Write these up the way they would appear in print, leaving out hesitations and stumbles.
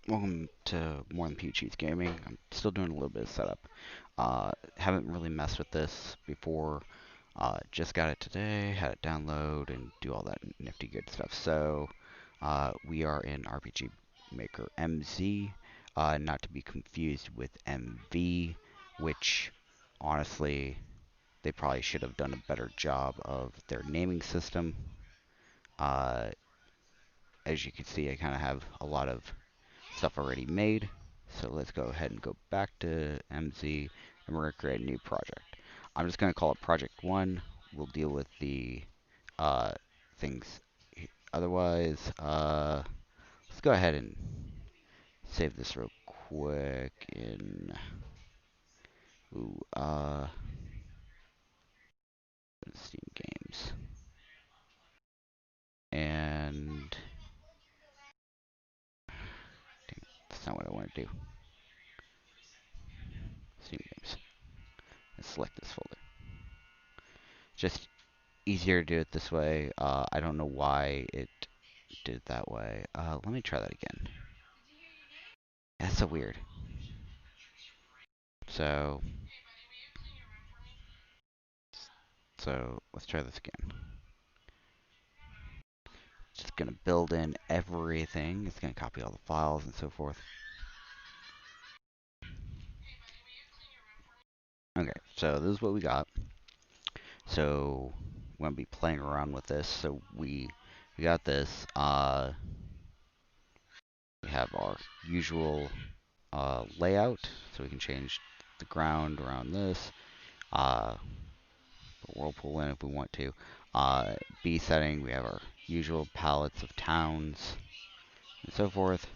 Welcome to More Than Cheats Gaming. I'm still doing a little bit of setup. Haven't really messed with this before. Just got it today, had it download and do all that nifty good stuff. So, we are in RPG Maker MZ, not to be confused with MV, which honestly, they probably should have done a better job of their naming system. Uh, as you can see, I kind of have a lot of stuff already made. So let's go ahead and go back to MZ and we're going to create a new project. I'm just going to call it Project 1. We'll deal with the uh, things otherwise. Let's go ahead and save this real quick in ooh, Steam Games. And dang, that's not what I want to do. Steam Games. Let's select this folder. Just easier to do it this way. I don't know why it did it that way. Let me try that again. That's so weird. So, so let's try this again. Just gonna build in everything. It's gonna copy all the files and so forth. Okay, so this is what we got. So we're gonna be playing around with this. So we got this. We have our usual layout, so we can change the ground around this. Put whirlpool in if we want to. B setting, we have our usual palettes of towns and so forth.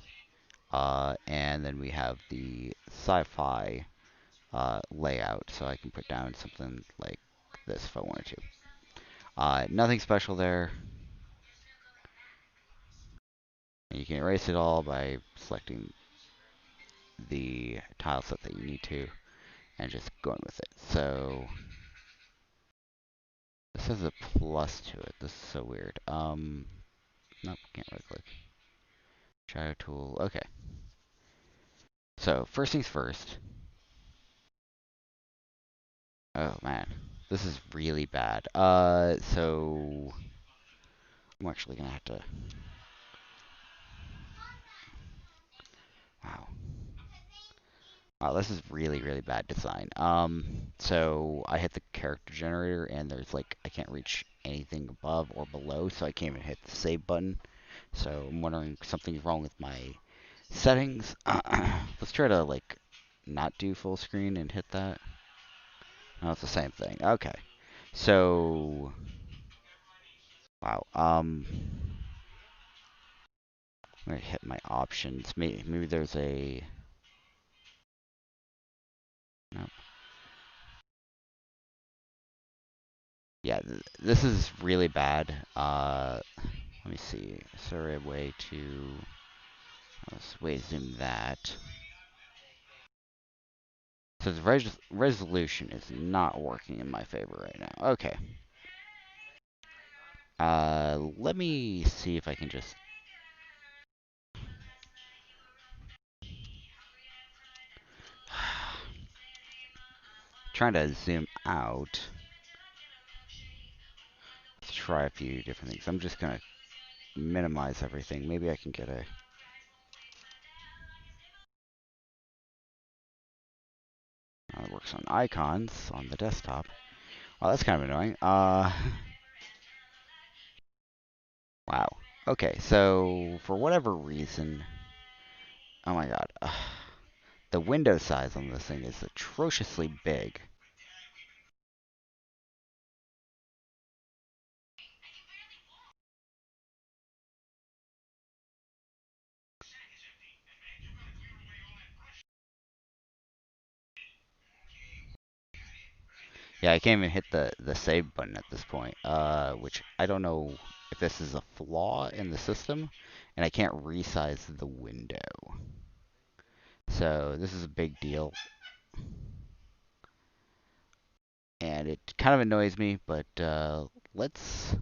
And then we have the sci-fi layout, so I can put down something like this if I wanted to. Nothing special there. And you can erase it all by selecting the tile set that you need to and just going with it. So this has a plus to it. This is so weird. Nope, can't right click. Shadow tool. Okay. So first things first. Oh man, this is really bad. So I'm actually gonna have to. Wow. Wow, this is really, really bad design. So I hit the character generator and there's like, I can't reach anything above or below, so I can't even hit the save button. So I'm wondering if something's wrong with my settings. Let's try to like not do full screen and hit that. No, it's the same thing. Okay. So, wow. I'm gonna hit my options. Maybe there's a, no. Yeah, this is really bad. Let me see. Is there a way to, let's way zoom that. So the resolution is not working in my favor right now. Okay. Let me see if I can just. Trying to zoom out. Let's try a few different things. I'm just gonna minimize everything. Maybe I can get a. It works on icons on the desktop. Well, that's kind of annoying. Wow. Okay, so for whatever reason, oh my god, the window size on this thing is atrociously big. Yeah, I can't even hit the save button at this point, which I don't know if this is a flaw in the system, and I can't resize the window. So this is a big deal, and it kind of annoys me, but let's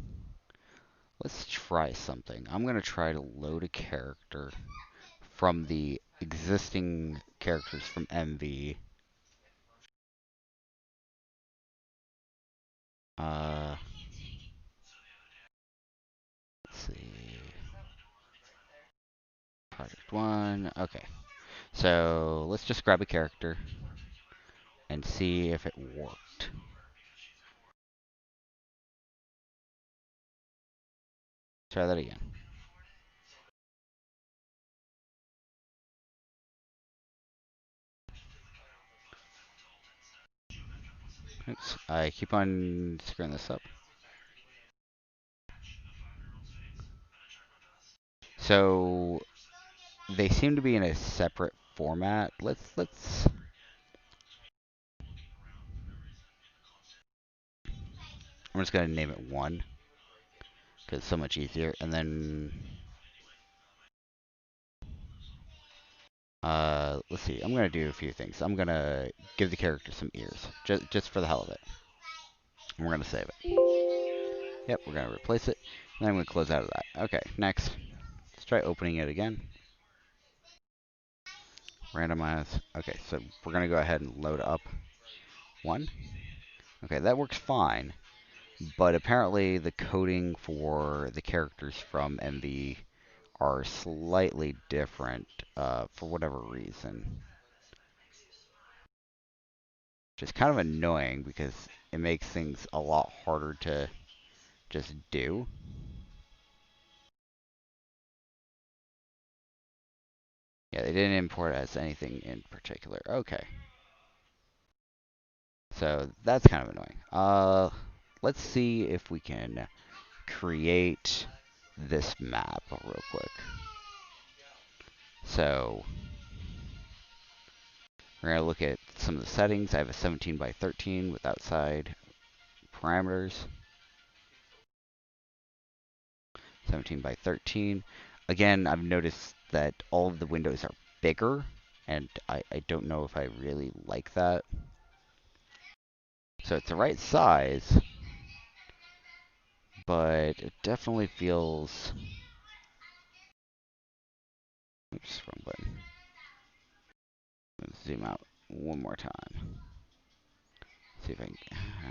try something. I'm gonna try to load a character from the existing characters from MV. Let's see. Project 1. Okay. So let's just grab a character and see if it worked. Try that again. Oops. I keep on screwing this up. So they seem to be in a separate format. Let's. I'm just gonna name it 1 because it's so much easier. And then let's see. I'm gonna do a few things. I'm gonna give the character some ears, just for the hell of it. And we're gonna save it. Yep, we're gonna replace it. And then I'm gonna close out of that. Okay, next. Let's try opening it again. Randomize. Okay, so we're gonna go ahead and load up 1. Okay, that works fine. But apparently the coding for the characters from MV are slightly different for whatever reason. Which is kind of annoying because it makes things a lot harder to just do. Yeah, they didn't import as anything in particular. Okay. So that's kind of annoying. Let's see if we can create this map real quick. So we're going to look at some of the settings. I have a 17 by 13 with outside parameters. 17 by 13. Again, I've noticed that all of the windows are bigger, and I don't know if I really like that. So it's the right size, but it definitely feels... Oops, wrong button. Let's zoom out one more time. See if I can...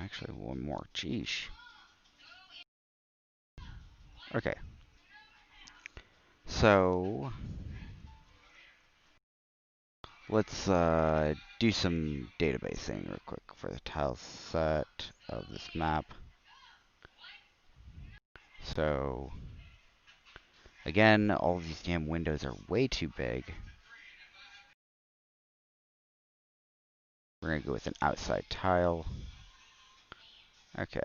Actually, one more. Geesh. Okay. So... let's do some databasing real quick for the tile set of this map. So... again, all of these damn windows are way too big. We're going to go with an outside tile. Okay.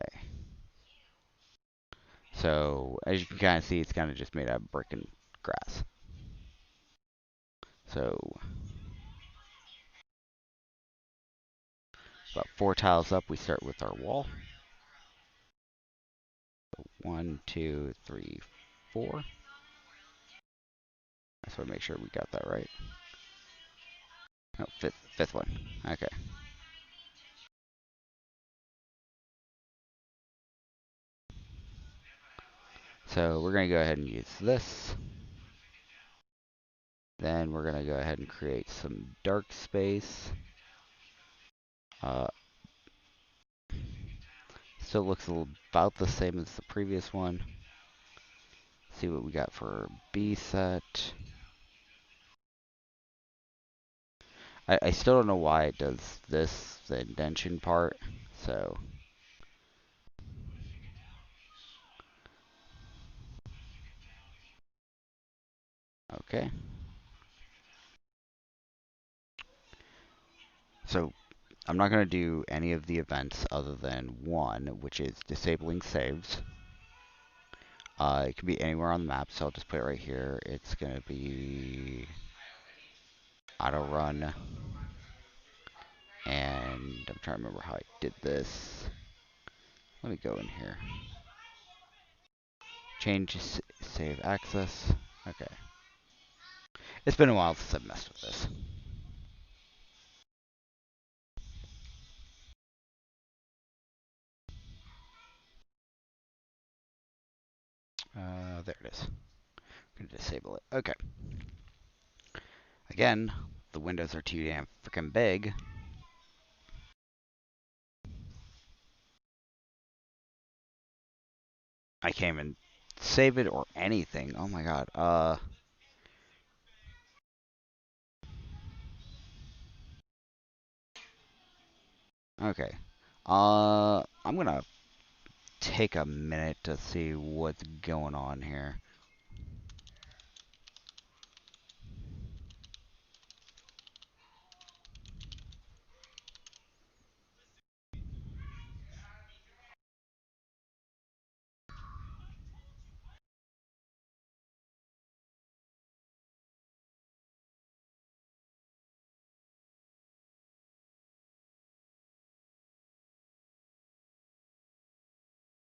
So, as you can kind of see, it's kind of just made out of brick and grass. So, about 4 tiles up, we start with our wall. So 1, 2, 3, 4. I just want to make sure we got that right. Oh, fifth one. Okay. So we're going to go ahead and use this. Then we're going to go ahead and create some dark space. Still looks about the same as the previous one. See what we got for B set. I still don't know why it does this, the indentation part. So okay. So I'm not going to do any of the events other than one, which is disabling saves. It can be anywhere on the map, so I'll just put it right here. It's going to be auto run. And I'm trying to remember how I did this. Let me go in here. Change save access. Okay. It's been a while since I've messed with this. There it is. I'm going to disable it. Okay. Again, the windows are too damn freaking big. I can't even save it or anything. Oh my god. Okay. I'm gonna take a minute to see what's going on here.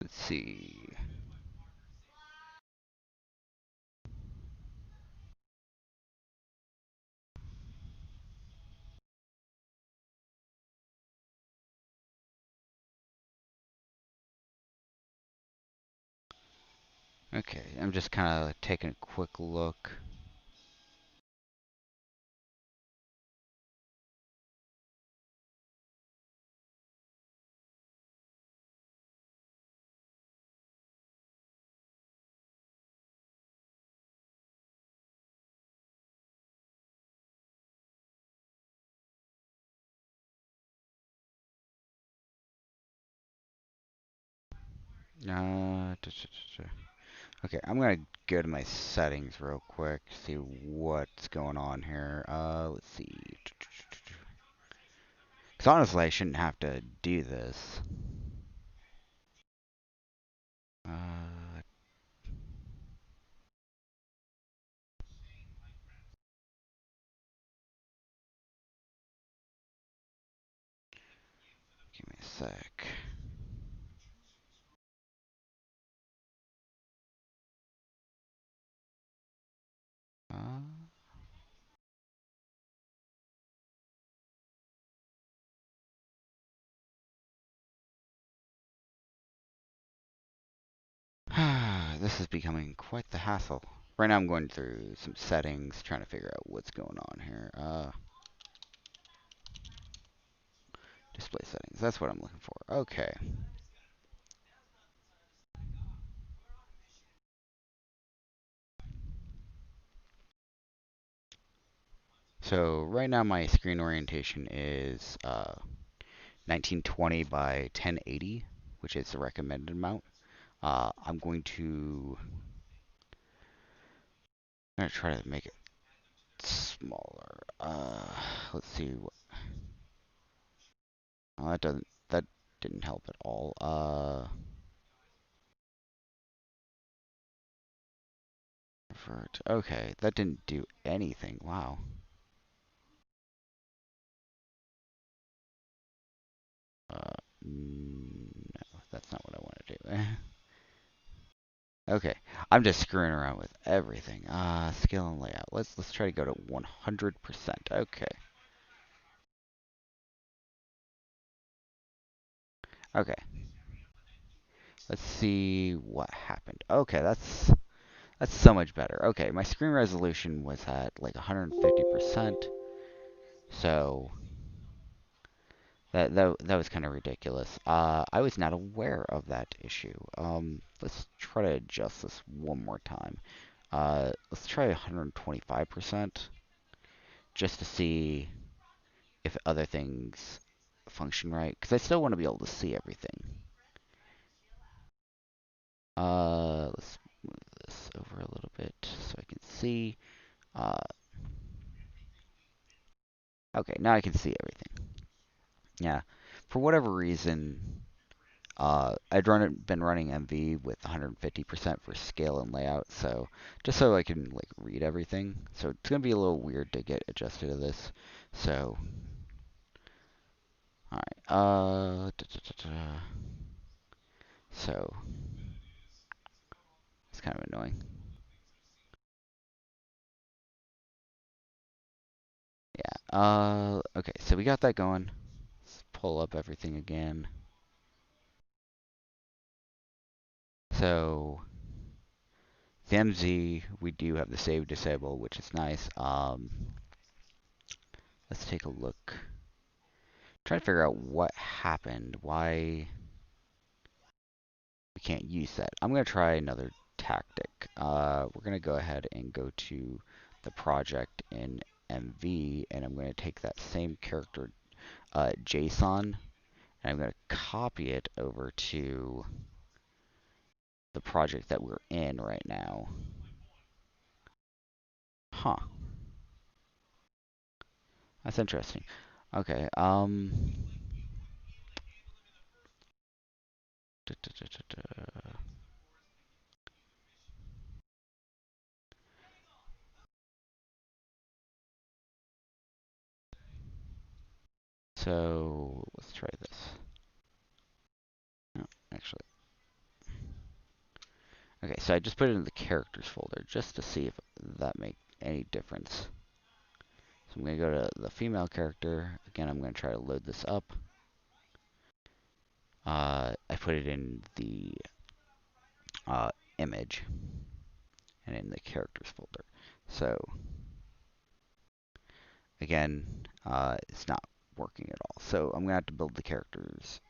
Let's see. Okay, I'm just kind of taking a quick look. Okay, I'm gonna go to my settings real quick, see what's going on here. Let's see. Because honestly, I shouldn't have to do this. Uh, Give me a sec. Uh, this is becoming quite the hassle. Right now I'm going through some settings, trying to figure out what's going on here. Display settings, that's what I'm looking for. Okay. So right now my screen orientation is 1920 by 1080, which is the recommended amount. I'm gonna try to make it smaller. Let's see. Oh, that didn't help at all. Okay, that didn't do anything. Wow. No, that's not what I want to do. Okay, I'm just screwing around with everything. Scale and layout. Let's try to go to 100%. Okay. Okay. Let's see what happened. Okay, that's so much better. Okay, my screen resolution was at like 150%. So that was kind of ridiculous. I was not aware of that issue. Let's try to adjust this one more time. Let's try 125% just to see if other things function right, because I still want to be able to see everything. Let's move this over a little bit so I can see. Uh, okay, now I can see everything. Yeah, for whatever reason, been running MV with 150% for scale and layout, so just so I can like read everything. So it's gonna be a little weird to get adjusted to this. So, all right. So it's kind of annoying. Yeah. Okay. So we got that going. Let's pull up everything again. So the MZ, we do have the save disable, which is nice. let's take a look. Try to figure out what happened, why we can't use that. I'm going to try another tactic. We're going to go ahead and go to the project in MV, and I'm going to take that same character JSON, and I'm going to copy it over to the project that we're in right now. Huh. That's interesting. Okay, da, da, da, da, da. So let's try this. No, actually. Okay, so I just put it in the characters folder just to see if that makes any difference. So I'm going to go to the female character. Again, I'm going to try to load this up. I put it in the image and in the characters folder. So again, it's not working at all. So I'm going to have to build the characters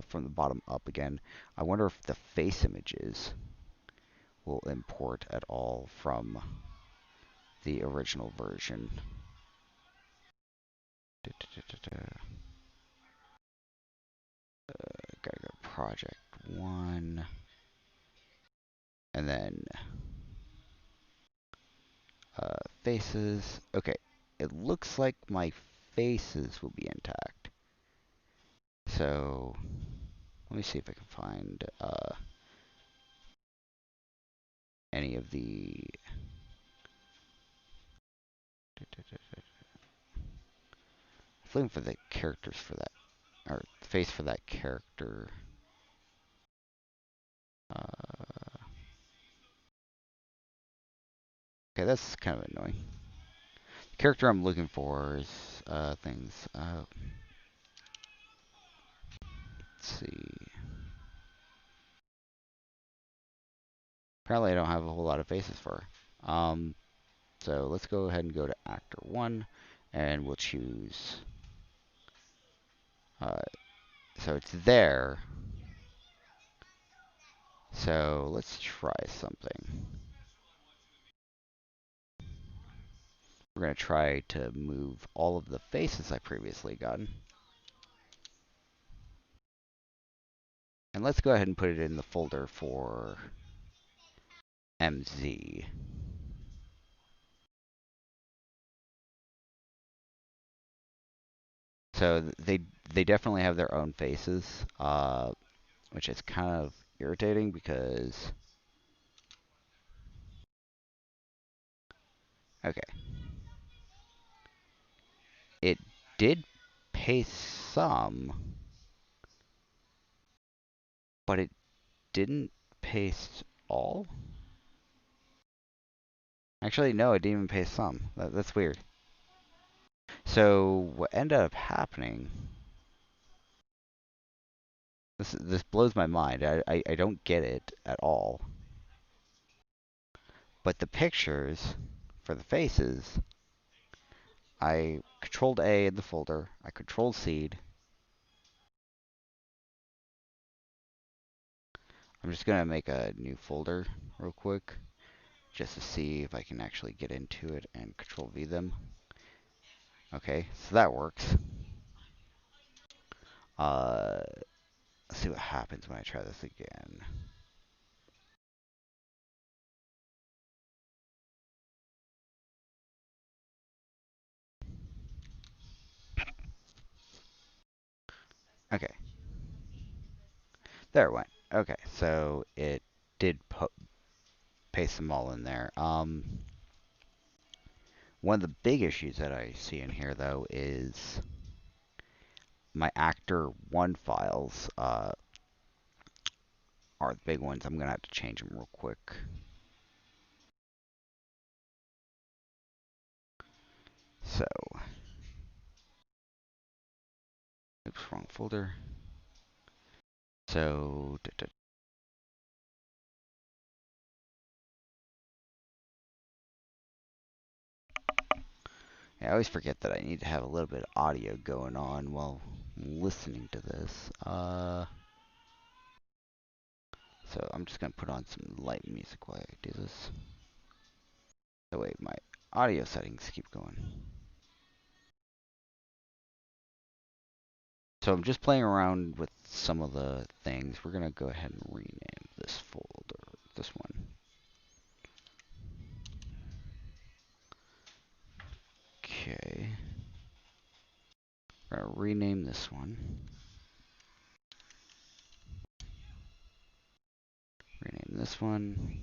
from the bottom up again. I wonder if the face images will import at all from the original version. Gotta go to project 1. And then faces. Okay, it looks like my faces will be intact. So let me see if I can find any of the. I'm looking for the characters for that, or the face for that character. Okay, that's kind of annoying. The character I'm looking for is things. Let's see. Apparently, I don't have a whole lot of faces for her. So let's go ahead and go to actor 1, and we'll choose. So it's there. So let's try something. We're going to try to move all of the faces I previously gotten. And let's go ahead and put it in the folder for MZ. So they definitely have their own faces, which is kind of irritating because okay, it did paste some, but it didn't paste all. Actually, no, it didn't even paste some. That's weird. So what ended up happening? This blows my mind. I don't get it at all. But the pictures for the faces, I controlled A in the folder. I controlled C'd. I'm just gonna make a new folder real quick, just to see if I can actually get into it and control V them. Okay, so that works. Let's see what happens when I try this again. Okay, there it went. Okay, so it did paste them all in there. One of the big issues that I see in here, though, is my actor 1 files are the big ones. I'm going to have to change them real quick. So, oops, wrong folder. So, I always forget that I need to have a little bit of audio going on while listening to this. So I'm just gonna put on some light music while I do this. So wait, my audio settings keep going. So I'm just playing around with some of the things. We're gonna go ahead and rename this folder, this one. Okay. We're gonna rename this one. Rename this one.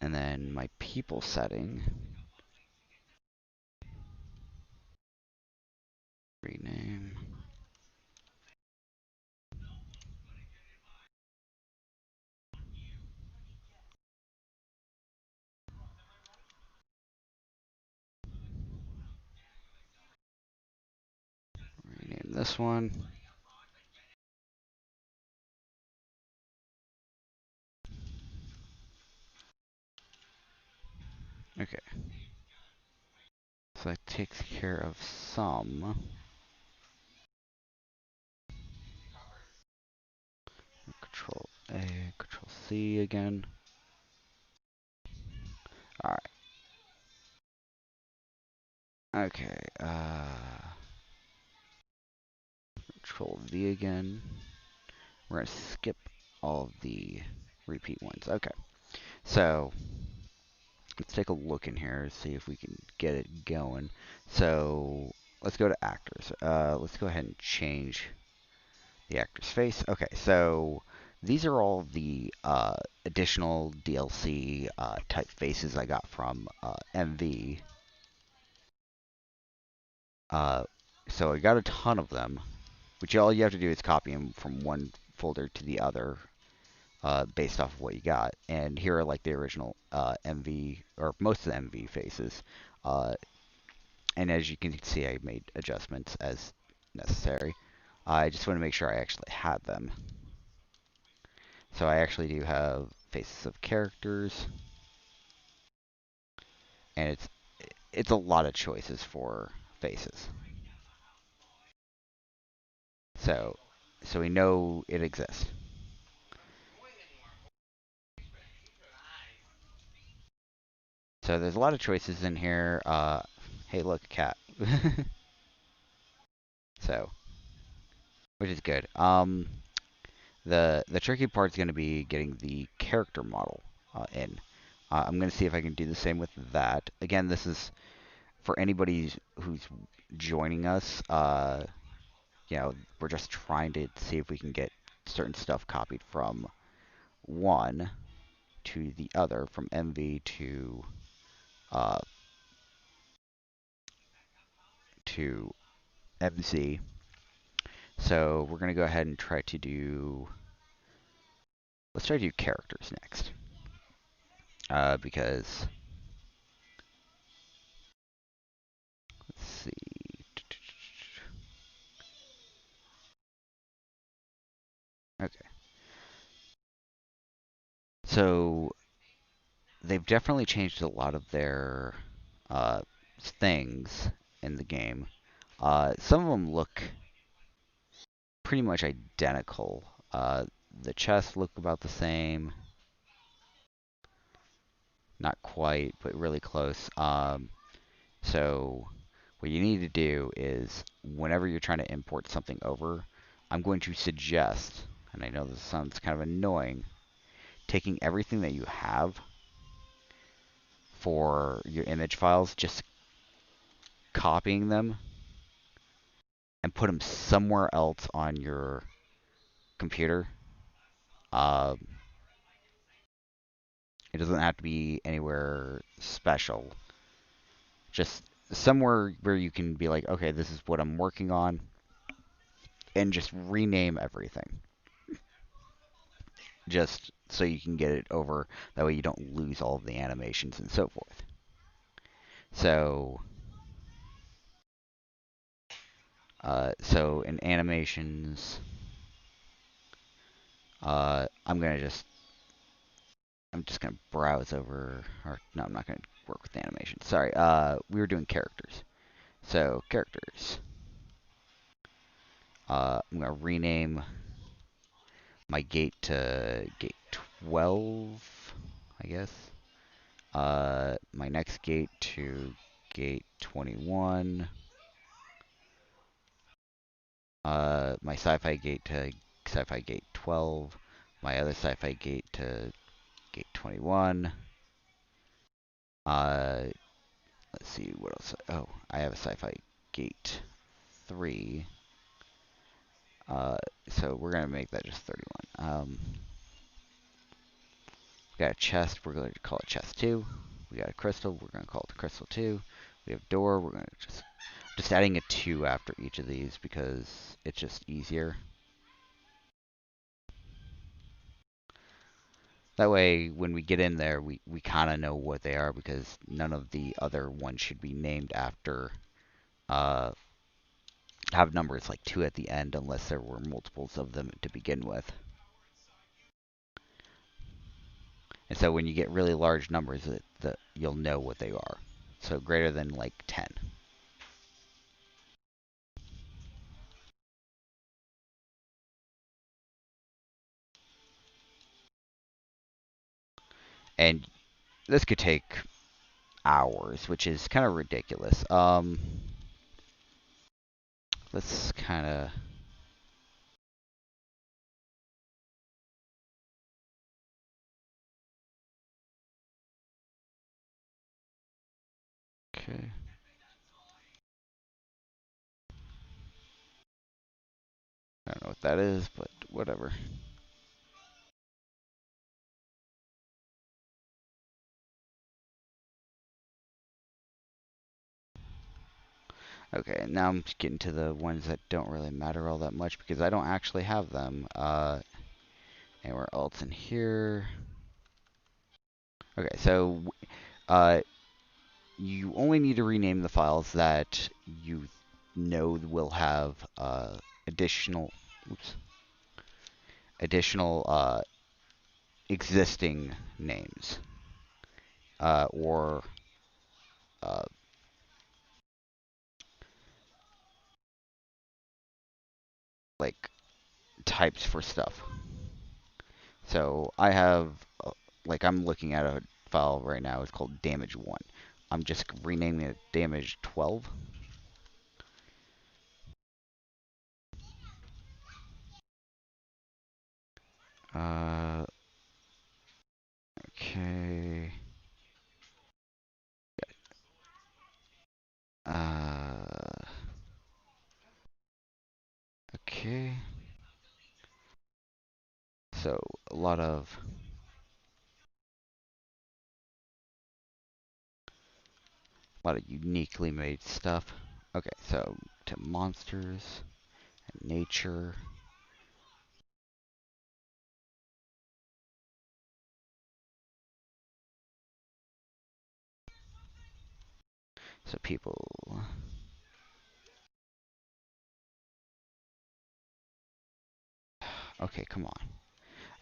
And then my people setting. Rename. Rename this one. Okay. So that takes care of some. Control A, Control C again. Alright. Okay. Control V again. We're going to skip all of the repeat ones. Okay. So let's take a look in here, see if we can get it going. So let's go to actors. Let's go ahead and change the actor's face. Okay, so these are all the additional DLC type faces I got from MV. So I got a ton of them, which all you have to do is copy them from one folder to the other based off of what you got. And here are like the original MV, or most of the MV faces. Uh, and as you can see, I made adjustments as necessary. I just want to make sure I actually had them. So I actually do have faces of characters, and it's a lot of choices for faces. So so we know it exists. So there's a lot of choices in here. Hey, look, a cat. So, which is good. The tricky part is going to be getting the character model in. I'm going to see if I can do the same with that. Again, this is for anybody who's joining us. You know, we're just trying to see if we can get certain stuff copied from one to the other, from MV uh, to MC. So we're going to go ahead and try to do. Let's try to do characters next, because let's see. Okay, so they've definitely changed a lot of their uh, things in the game. Some of them look pretty much identical. The chests look about the same. Not quite, but really close. So what you need to do is whenever you're trying to import something over, I'm going to suggest, and I know this sounds kind of annoying, taking everything that you have for your image files, just copying them and put them somewhere else on your computer. Uh, it doesn't have to be anywhere special. Just somewhere where you can be like, okay, this is what I'm working on, and just rename everything. Just so you can get it over. That way you don't lose all of the animations and so forth. So, so in animations, I'm gonna just I'm just gonna browse over, or no, I'm not gonna work with animation. Sorry, we were doing characters. So characters. I'm gonna rename my gate to gate 12, I guess. My next gate to gate 21. My sci-fi gate to sci-fi gate 12. My other sci-fi gate to gate 21. Uh, let's see what else. Oh, I have a sci-fi gate 3. So we're gonna make that just 31. We got a chest. We're going to call it chest 2. We got a crystal. We're going to call it crystal 2. We have door. We're going to just adding a 2 after each of these because it's just easier. That way, when we get in there, we kind of know what they are because none of the other ones should be named after, uh, have numbers like 2 at the end unless there were multiples of them to begin with. And so when you get really large numbers, you'll know what they are. So greater than like 10. And this could take hours, which is kind of ridiculous. Let's kind of. Okay. I don't know what that is, but whatever. Okay, now I'm getting to the ones that don't really matter all that much because I don't actually have them. Anywhere else in here? Okay, so uh, you only need to rename the files that you know will have additional, oops, additional existing names or uh, like types for stuff. So I have, like I'm looking at a file right now. It's called damage 1. I'm just renaming it damage 12. Uh, okay. Uh, okay. So a lot of uniquely made stuff. Okay, so to monsters and nature. So people. Okay, come on.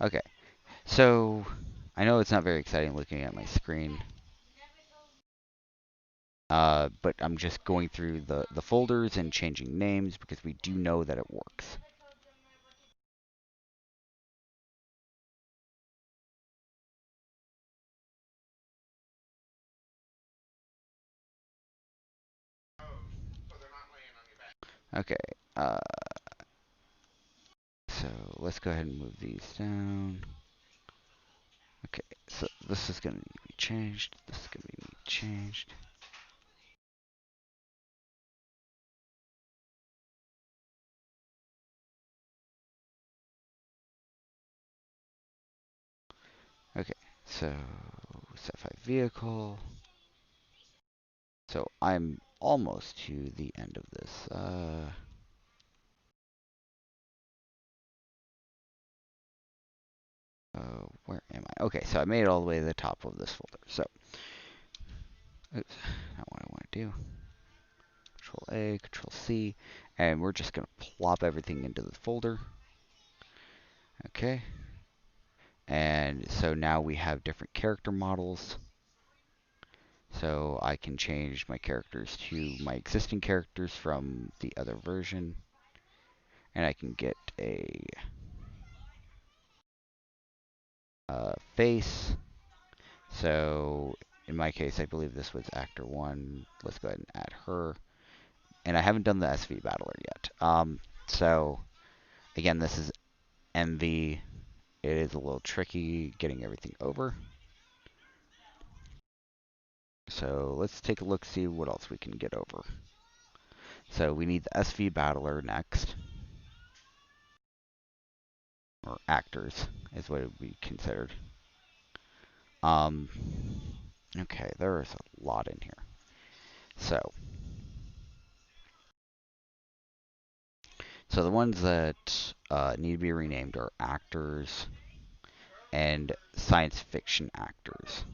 Okay, so I know it's not very exciting looking at my screen. But I'm just going through the folders and changing names because we do know that it works. Okay, uh, so let's go ahead and move these down. Okay, so this is going to need to be changed. This is going to need to be changed. Okay, so set 5 vehicle. So I'm almost to the end of this. Where am I? Okay, so I made it all the way to the top of this folder. So, oops, not what I want to do. Control A, Control C, and we're just going to plop everything into the folder. Okay. And so now we have different character models. So I can change my characters to my existing characters from the other version. And I can get a face. So in my case, I believe this was actor 1. Let's go ahead and add her. And I haven't done the SV battler yet. So again, this is MV. It is a little tricky getting everything over. So let's take a look, see what else we can get over. So we need the SV battler next. Or actors is what it would be considered. Okay, there is a lot in here. So the ones that need to be renamed are actors and science fiction actors.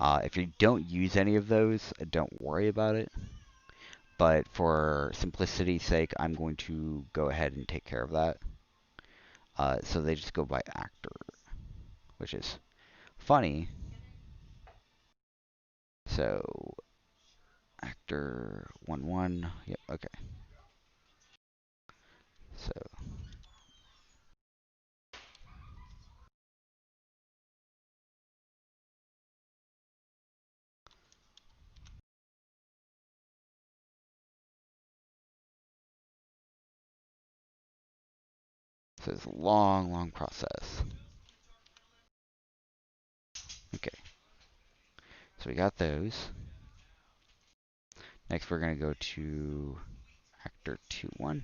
If you don't use any of those, don't worry about it. But for simplicity's sake, I'm going to go ahead and take care of that. So they just go by actor, which is funny. So actor 1-1. Yep, okay. So it's a long, long process. Okay. So we got those. Next we're going to go to actor 2-1.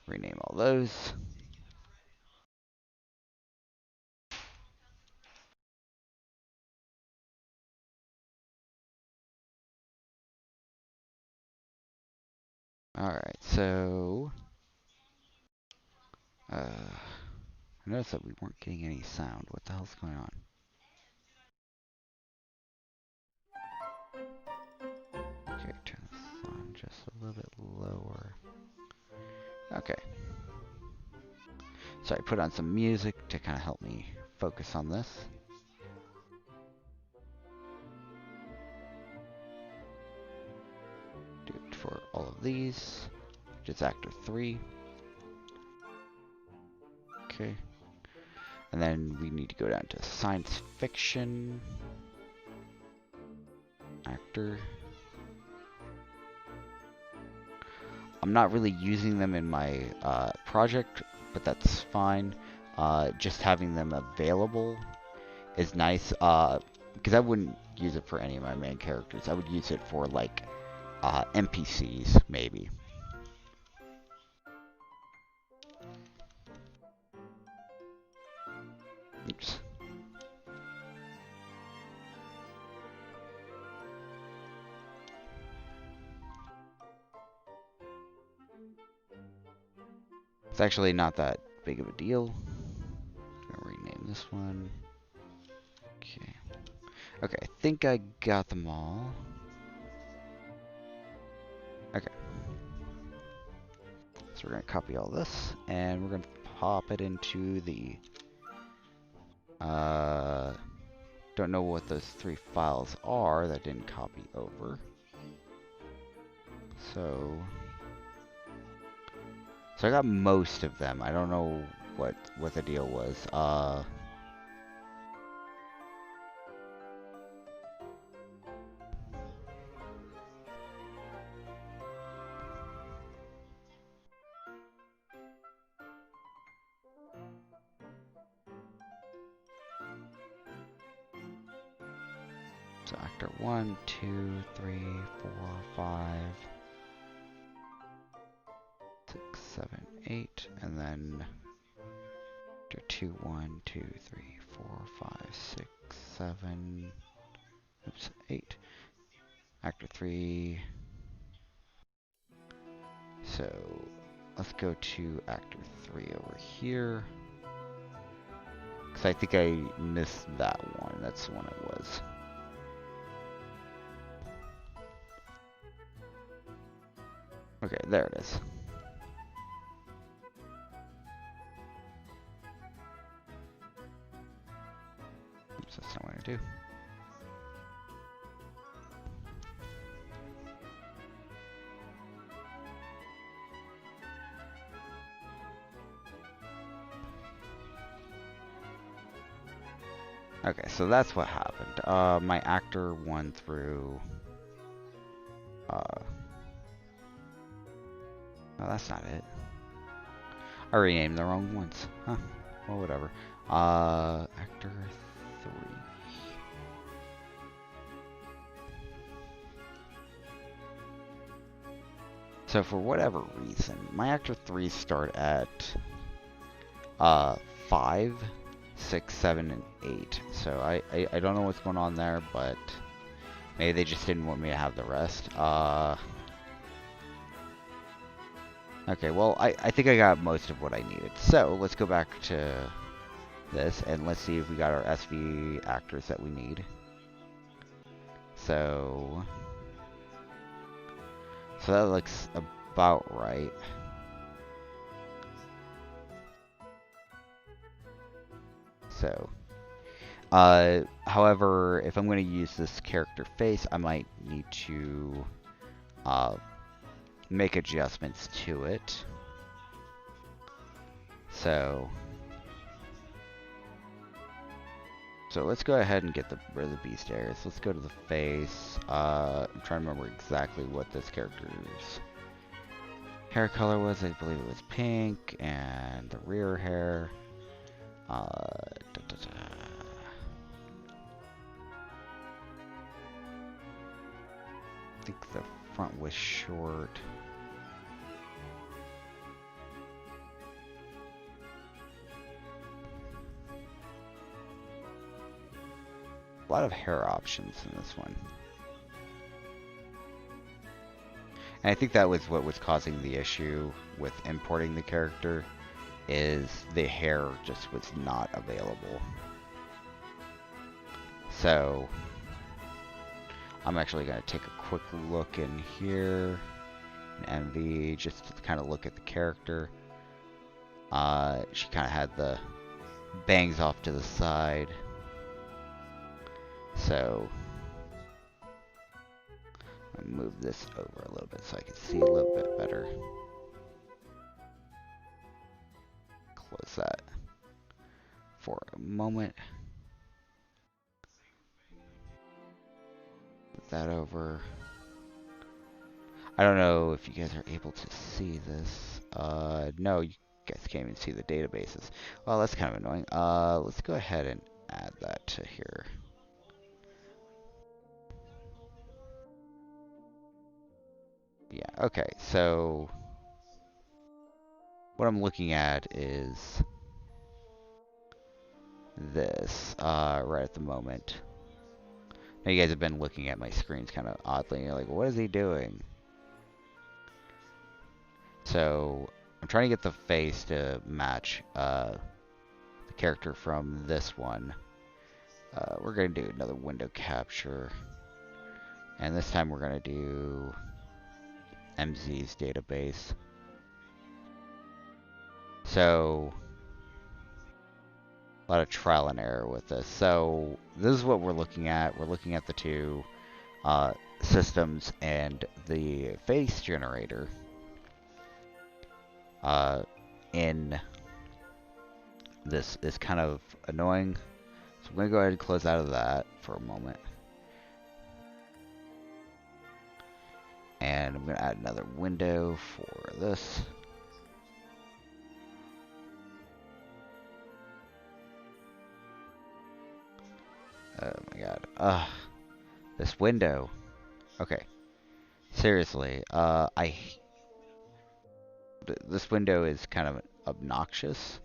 Rename all those. Alright, so I noticed that we weren't getting any sound. What the hell's going on? Okay, turn this on just a little bit lower. Okay. So I put on some music to kind of help me focus on this. Do it for all of these. Just actor 3. Okay. And then we need to go down to science fiction. Actor. I'm not really using them in my project, but that's fine. Just having them available is nice, because I wouldn't use it for any of my main characters. I would use it for, like, NPCs, maybe. Oops. It's actually not that big of a deal. I'm gonna rename this one. Okay. Okay, I think I got them all. Okay. So we're gonna copy all this, and we're gonna pop it into the, don't know what those 3 files are that didn't copy over. So I got most of them. I don't know what the deal was. So actor 1, 2, 3, 4, 5, 6, 7, 8, and then actor 2, 1, 2, 3, 4, 5, 6, 7, oops, 8. Actor 3. So let's go to actor 3 over here. Because I think I missed that one. That's the one it was. Okay, there it is. So that's not what I do. Okay, so that's what happened. My actor won through. No, that's not it. I renamed the wrong ones. Huh. Well, whatever. Actor 3. So for whatever reason, my actor 3 start at 5, 6, 7, and 8. So I don't know what's going on there, but maybe they just didn't want me to have the rest. Okay, well, I think I got most of what I needed. So let's go back to this and let's see if we got our SV actors that we need. So that looks about right. So, however, if I'm going to use this character face, I might need to make adjustments to it. So let's go ahead and get rid of the beast areas. Let's go to the face. I'm trying to remember exactly what this character's hair color was. I believe it was pink, and the rear hair. I think the front was short. A lot of hair options in this one. And I think that was what was causing the issue with importing the character, is the hair just was not available. So I'm actually going to take a quick look in here in MV just to kind of look at the character. She kind of had the bangs off to the side. So I'll move this over a little bit so I can see a little bit better. Close that for a moment. Move that over. I don't know if you guys are able to see this. No, you guys can't even see the databases. Well, that's kind of annoying. Let's go ahead and add that to here. Yeah, okay, so what I'm looking at is this right at the moment. Now you guys have been looking at my screens kind of oddly. You're like, what is he doing? So I'm trying to get the face to match the character from this one. We're going to do another window capture. And this time we're going to do MZ's database. So a lot of trial and error with this. So this is what we're looking at. We're looking at the two systems, and the face generator in this is kind of annoying. So I'm going to go ahead and close out of that for a moment. And I'm going to add another window for this. Oh my god. This window. Okay. Seriously, this window is kind of obnoxious.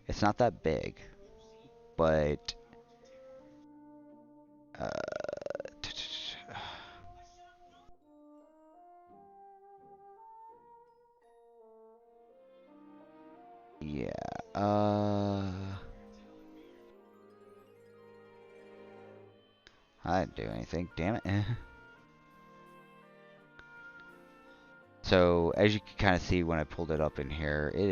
It's not that big, but yeah, I didn't do anything, damn it. So, as you can kind of see when I pulled it up in here, it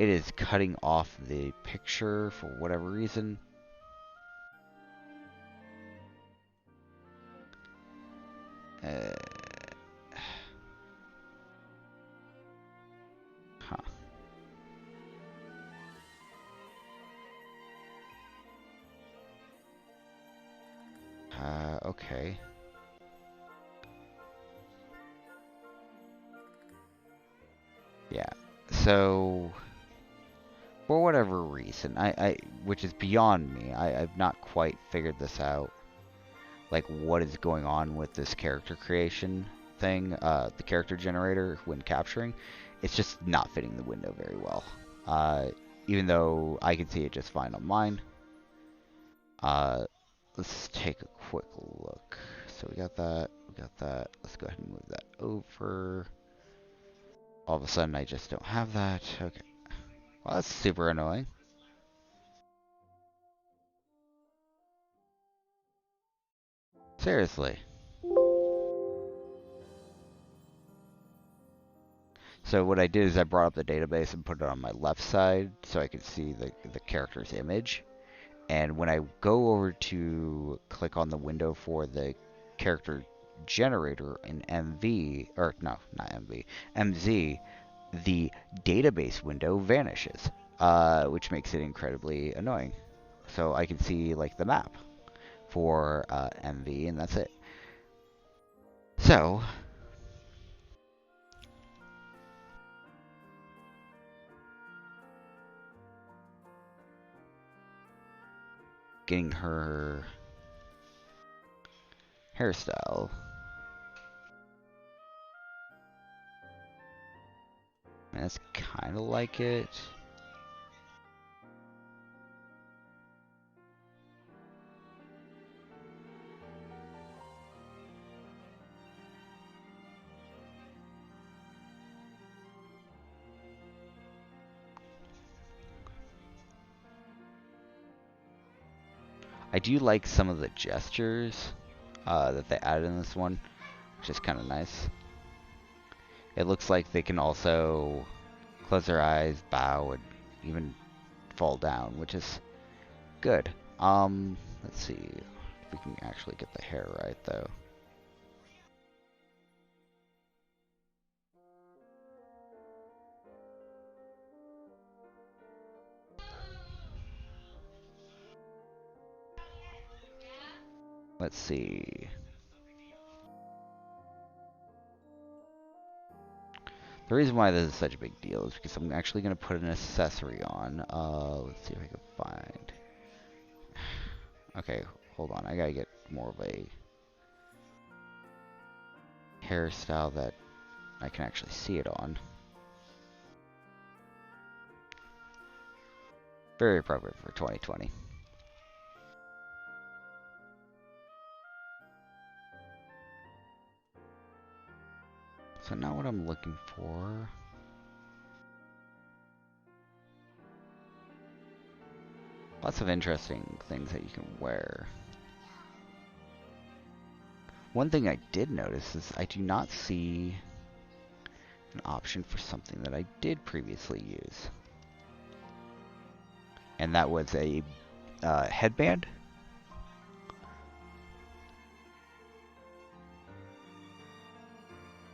it is cutting off the picture for whatever reason. Huh. Okay. Yeah. So, for whatever reason, which is beyond me, I've not quite figured this out. Like, what is going on with this character creation thing, the character generator when capturing. It's just not fitting the window very well. Even though I can see it just fine on mine. Let's take a quick look. So we got that, we got that. Let's go ahead and move that over. All of a sudden I just don't have that. Okay. Well, that's super annoying. Seriously. So what I did is I brought up the database and put it on my left side so I could see the character's image. And when I go over to click on the window for the character generator in MV, or no, not MV, MZ, the database window vanishes, which makes it incredibly annoying. So I can see like the map for MV, and that's it. So getting her hairstyle. That's kind of like it. I do like some of the gestures that they added in this one, which is kind of nice. It looks like they can also close their eyes, bow, and even fall down, which is good. Let's see if we can actually get the hair right, though. Let's see. The reason why this is such a big deal is because I'm actually going to put an accessory on. Let's see if I can find. Okay, hold on. I gotta get more of a hairstyle that I can actually see it on. Very appropriate for 2020. So now what I'm looking for. Lots of interesting things that you can wear. One thing I did notice is I do not see an option for something that I did previously use. And that was a headband.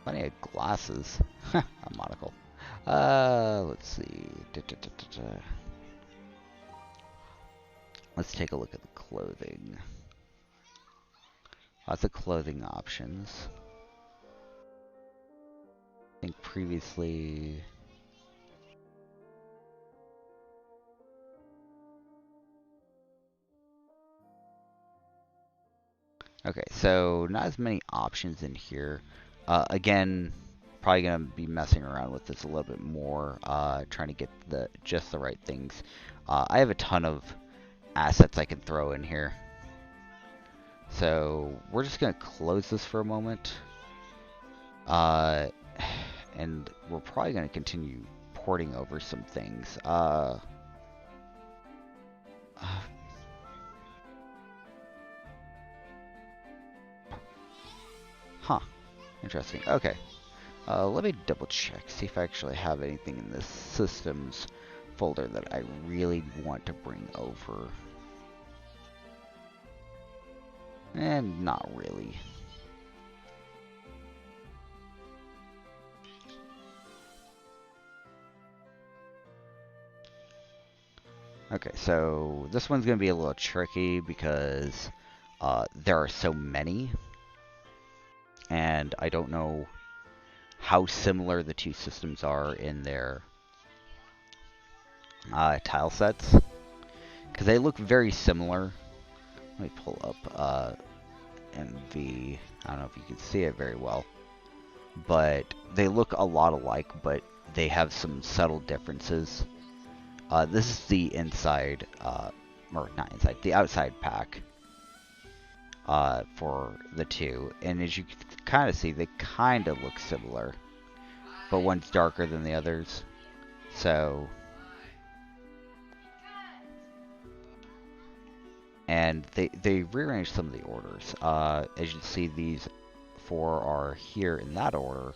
Plenty of glasses. A monocle. Let's see. Let's take a look at the clothing. Lots of clothing options. I think previously... Okay, so not as many options in here. Again, probably gonna be messing around with this a little bit more, trying to get just the right things. I have a ton of assets I can throw in here. So we're just gonna close this for a moment. And we're probably gonna continue porting over some things. Huh. Interesting. Okay. Let me double check, see if I actually have anything in this systems folder that I really want to bring over. And not really. Okay, so this one's going to be a little tricky because there are so many, and I don't know how similar the two systems are in their tile sets, because they look very similar. Let me pull up MV. I don't know if you can see it very well, but they look a lot alike, but they have some subtle differences. This is the inside, or not inside, the outside pack for the two. And as you can kind of see, they kind of look similar, but one's darker than the others. So, and they rearranged some of the orders. As you can see, these four are here in that order,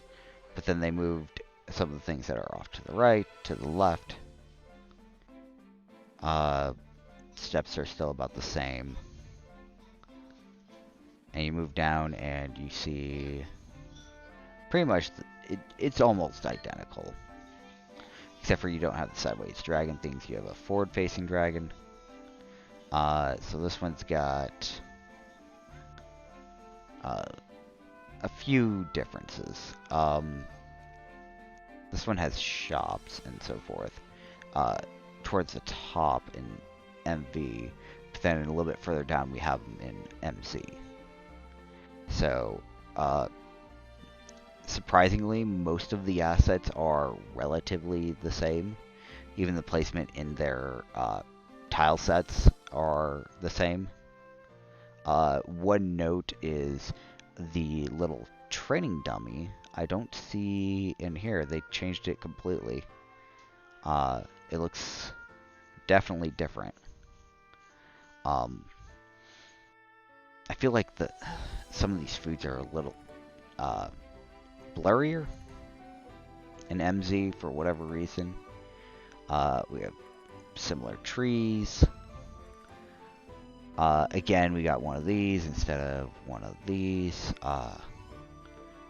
but then they moved some of the things that are off to the right, to the left. Steps are still about the same. And you move down and you see pretty much it's almost identical. Except for you don't have the sideways dragon things. You have a forward-facing dragon. So this one's got a few differences. This one has shops and so forth. Towards the top in MV, but then a little bit further down we have them in MC. So, surprisingly, most of the assets are relatively the same. Even the placement in their tile sets are the same. One note is the little training dummy. I don't see in here. They changed it completely. It looks definitely different. I feel like some of these foods are a little blurrier in MZ for whatever reason. We have similar trees. Again, we got one of these instead of one of these.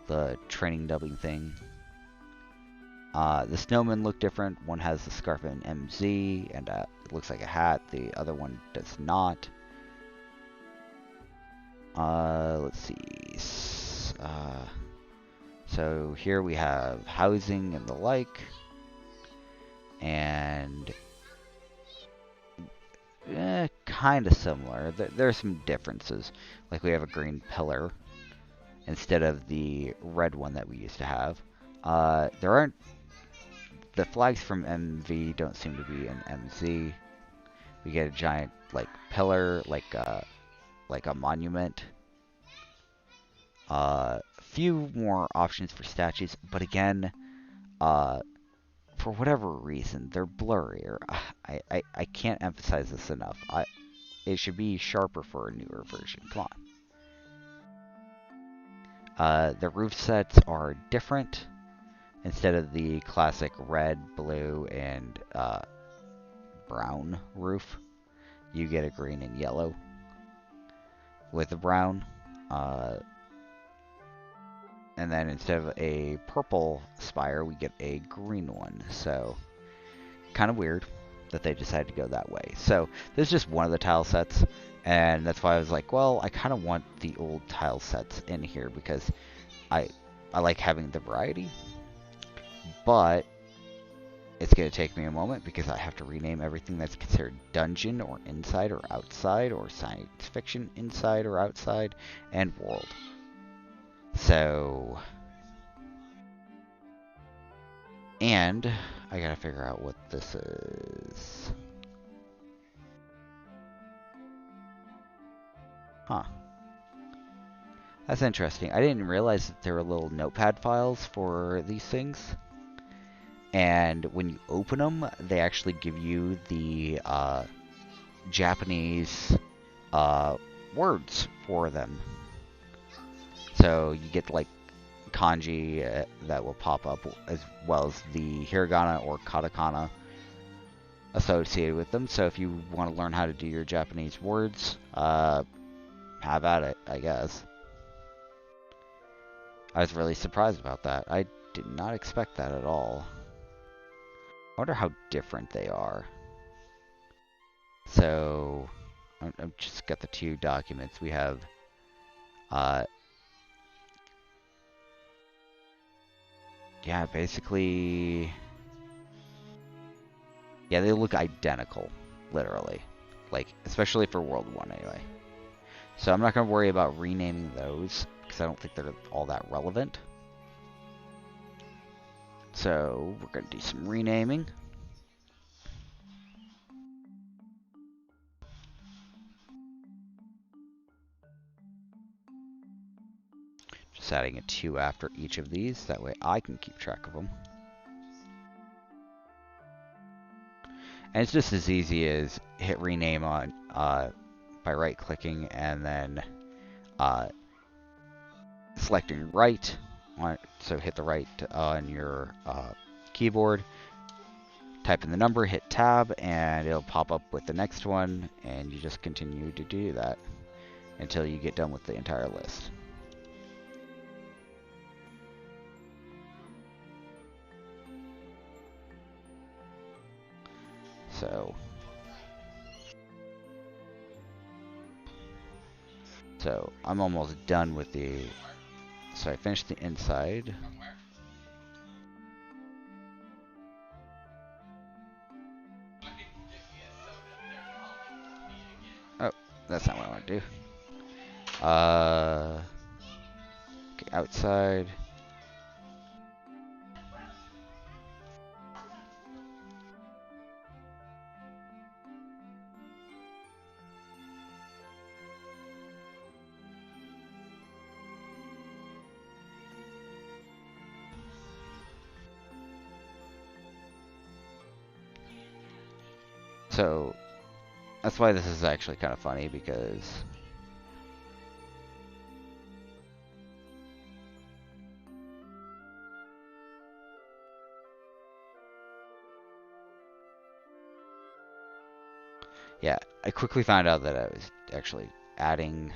The training dubbing thing. The snowmen look different. One has the scarf and MZ, and it looks like a hat. The other one does not. Let's see. So here we have housing and the like. And kind of similar. There are some differences. Like we have a green pillar instead of the red one that we used to have. There aren't... The flags from MV don't seem to be in MZ. We get a giant, like, pillar, like a monument. Few more options for statues, but again, for whatever reason, they're blurrier. I can't emphasize this enough. It should be sharper for a newer version. Come on. The roof sets are different. Instead of the classic red, blue, and brown roof, you get a green and yellow with the brown. And then instead of a purple spire, we get a green one. So, kind of weird that they decided to go that way. So, this is just one of the tile sets. And that's why I was like, well, I kind of want the old tile sets in here because I like having the variety. But it's going to take me a moment because I have to rename everything that's considered dungeon or inside or outside or science fiction inside or outside and world. So, and I got to figure out what this is. Huh. That's interesting. I didn't realize that there were little notepad files for these things. And when you open them, they actually give you the Japanese words for them. So you get like kanji that will pop up as well as the hiragana or katakana associated with them. So if you want to learn how to do your Japanese words, have at it, I guess. I was really surprised about that. I did not expect that at all. I wonder how different they are. So, I've just got the two documents. We have, yeah, basically, yeah, they look identical, literally. Like, especially for World 1 anyway. So I'm not going to worry about renaming those, because I don't think they're all that relevant. So, we're going to do some renaming. Just adding a 2 after each of these, that way I can keep track of them. And it's just as easy as hit rename on by right-clicking and then selecting right. So hit the right on your keyboard, type in the number, hit tab, and it'll pop up with the next one, and you just continue to do that until you get done with the entire list. So I'm almost done with the, so I finished the inside. Oh, that's not what I want to do. Okay, outside. So that's why this is actually kind of funny, because yeah, I quickly found out that I was actually adding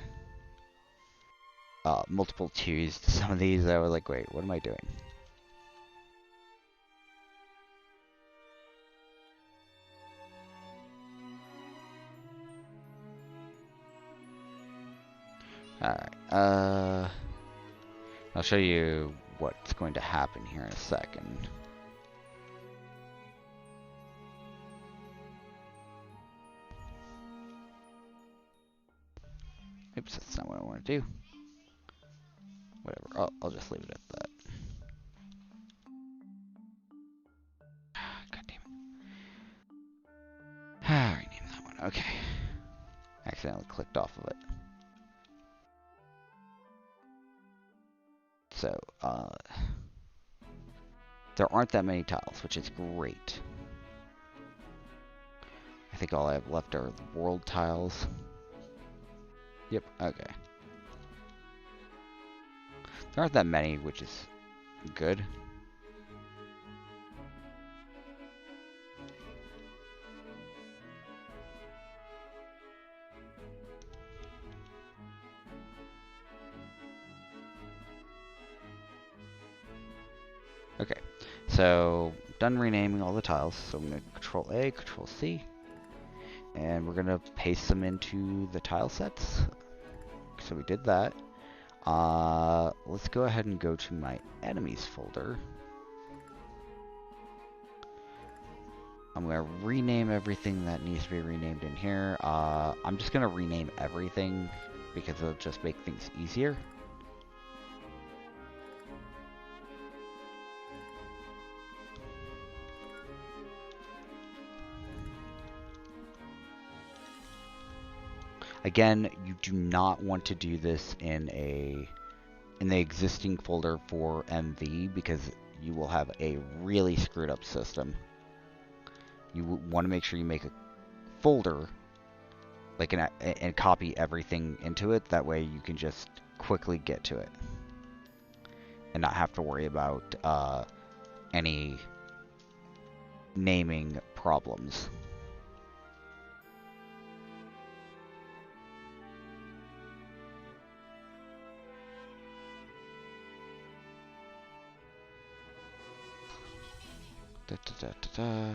multiple 2s to some of these. I was like, wait, what am I doing? Alright, I'll show you what's going to happen here in a second. Oops, that's not what I want to do. Whatever, I'll just leave it at that. God damn it. Rename that one, okay. Accidentally clicked off of it. So, there aren't that many tiles, which is great. I think all I have left are the world tiles. Yep, okay. There aren't that many, which is good. Okay, so done renaming all the tiles. So I'm going to Control A, Control C, and we're going to paste them into the tile sets. So we did that. Let's go ahead and go to my enemies folder. I'm going to rename everything that needs to be renamed in here. I'm just going to rename everything because it'll just make things easier. Again, you do not want to do this in the existing folder for MV, because you will have a really screwed up system. You want to make sure you make a folder, like and copy everything into it. That way you can just quickly get to it and not have to worry about any naming problems. Da, da, da.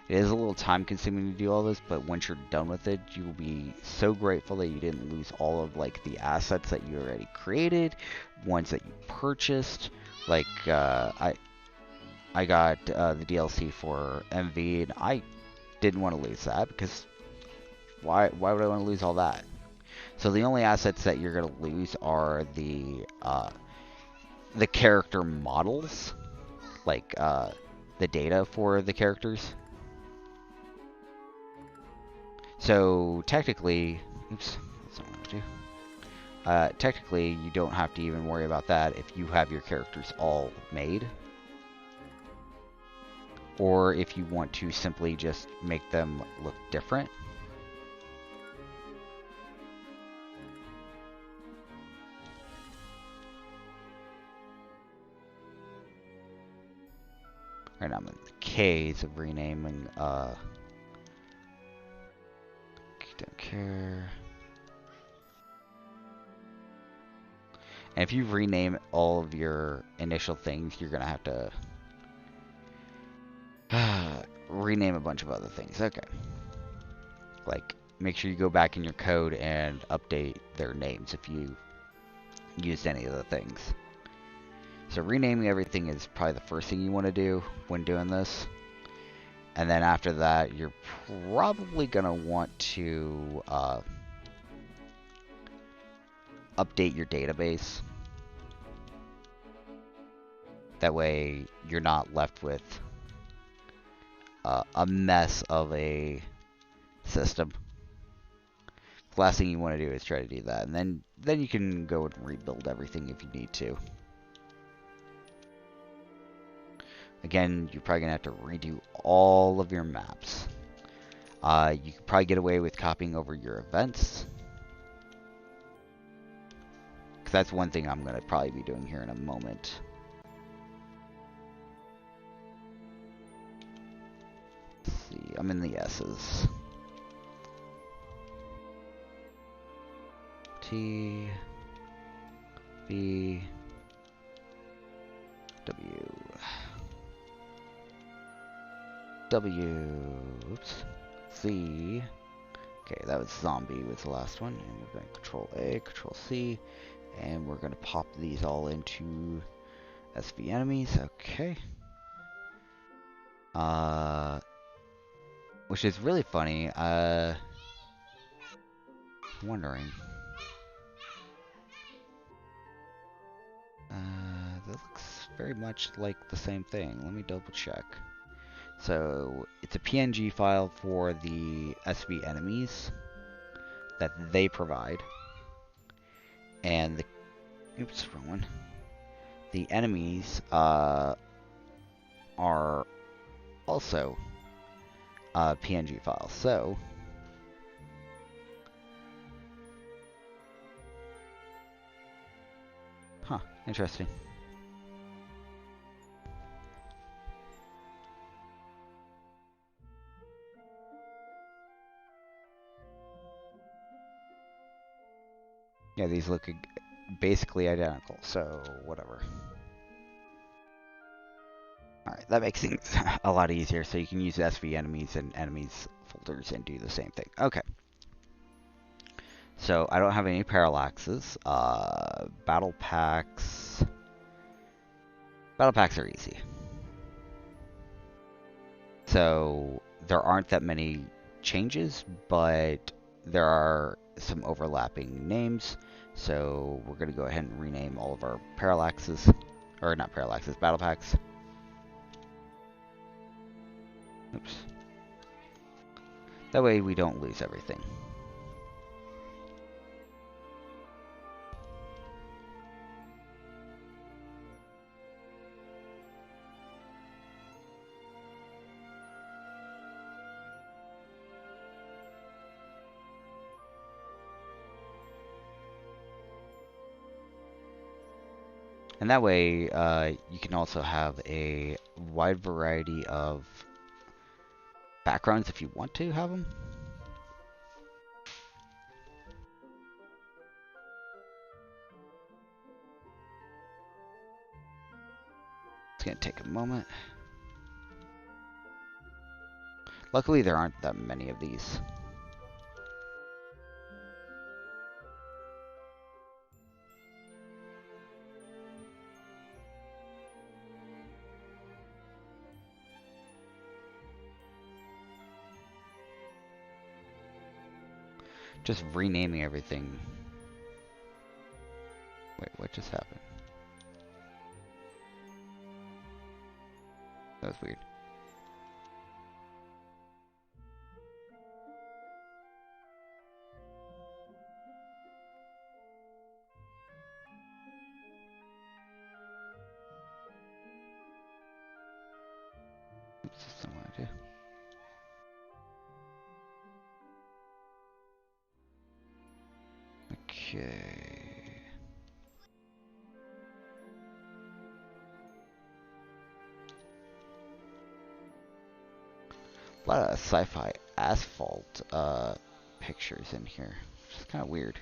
It is a little time consuming to do all this, but once you're done with it, you will be so grateful that you didn't lose all of like the assets that you already created, ones that you purchased. Like I got the DLC for MV, and I didn't want to lose that because why would I want to lose all that? So the only assets that you're gonna lose are the character models, like the data for the characters. So technically, oops, that's not what I want to do. Technically, you don't have to even worry about that if you have your characters all made. Or if you want to simply just make them look different. Right now I'm in the K's of renaming, don't care. And if you rename all of your initial things, you're gonna have to rename a bunch of other things. Okay. Like, make sure you go back in your code and update their names if you used any of the things. So renaming everything is probably the first thing you want to do when doing this. And then after that, you're probably going to want to update your database. That way, you're not left with a mess of a system. The last thing you want to do is try to do that. And then you can go and rebuild everything if you need to. Again, you're probably going to have to redo all of your maps. You could probably get away with copying over your events. Because that's one thing I'm going to probably be doing here in a moment. Let's see, I'm in the S's. T, B, W. W, oops, Z. Okay, that was zombie was the last one. And we're going to control A, control C. And we're going to pop these all into SV enemies. Okay. Which is really funny. Wondering. That looks very much like the same thing. Let me double check. So, it's a PNG file for the SV enemies that they provide. And the... Oops, wrong one. The enemies are also PNG files. So... Huh, interesting. Yeah, these look basically identical, so whatever. Alright, that makes things a lot easier, so you can use SV enemies and enemies folders and do the same thing. Okay. So, I don't have any parallaxes. Battle packs... Battle packs are easy. So, there aren't that many changes, but there are some overlapping names. So, we're going to go ahead and rename all of our parallaxes. Or, not parallaxes, battle packs. Oops. That way we don't lose everything. And that way, you can also have a wide variety of backgrounds if you want to have them. It's gonna take a moment. Luckily, there aren't that many of these. Just renaming everything. Wait, what just happened? That was weird. Oops, that's not what I do. Okay. A lot of sci-fi asphalt pictures in here, which is kind of weird.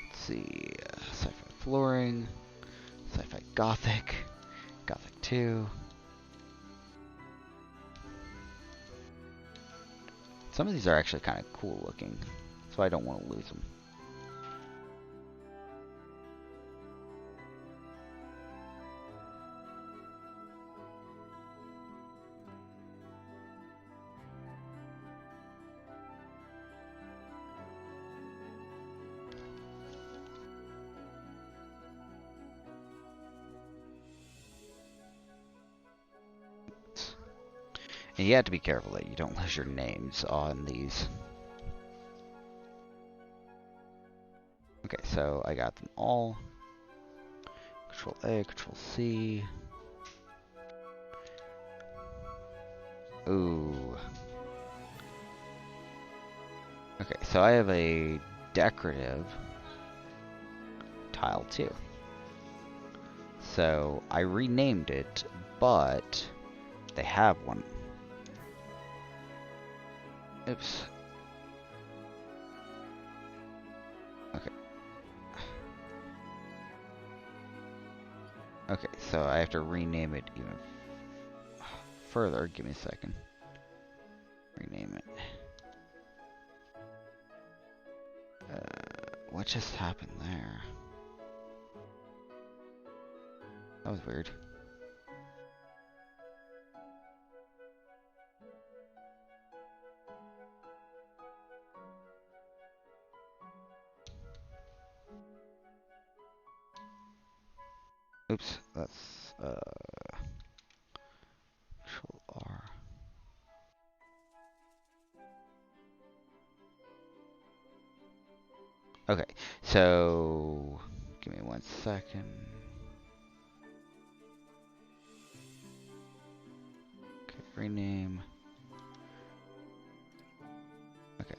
Let's see, sci-fi flooring, sci-fi gothic, gothic 2. Some of these are actually kind of cool looking, so I don't want to lose them. And you have to be careful that you don't lose your names on these. Okay, so I got them all. Control A, Control C. Ooh. Okay, so I have a decorative tile too. So I renamed it, but they have one. Oops. Okay. Okay, so I have to rename it even further. Give me a second. Rename it. What just happened there? That was weird. Oops, that's Control R. Okay, so give me 1 second. Okay, rename. Okay.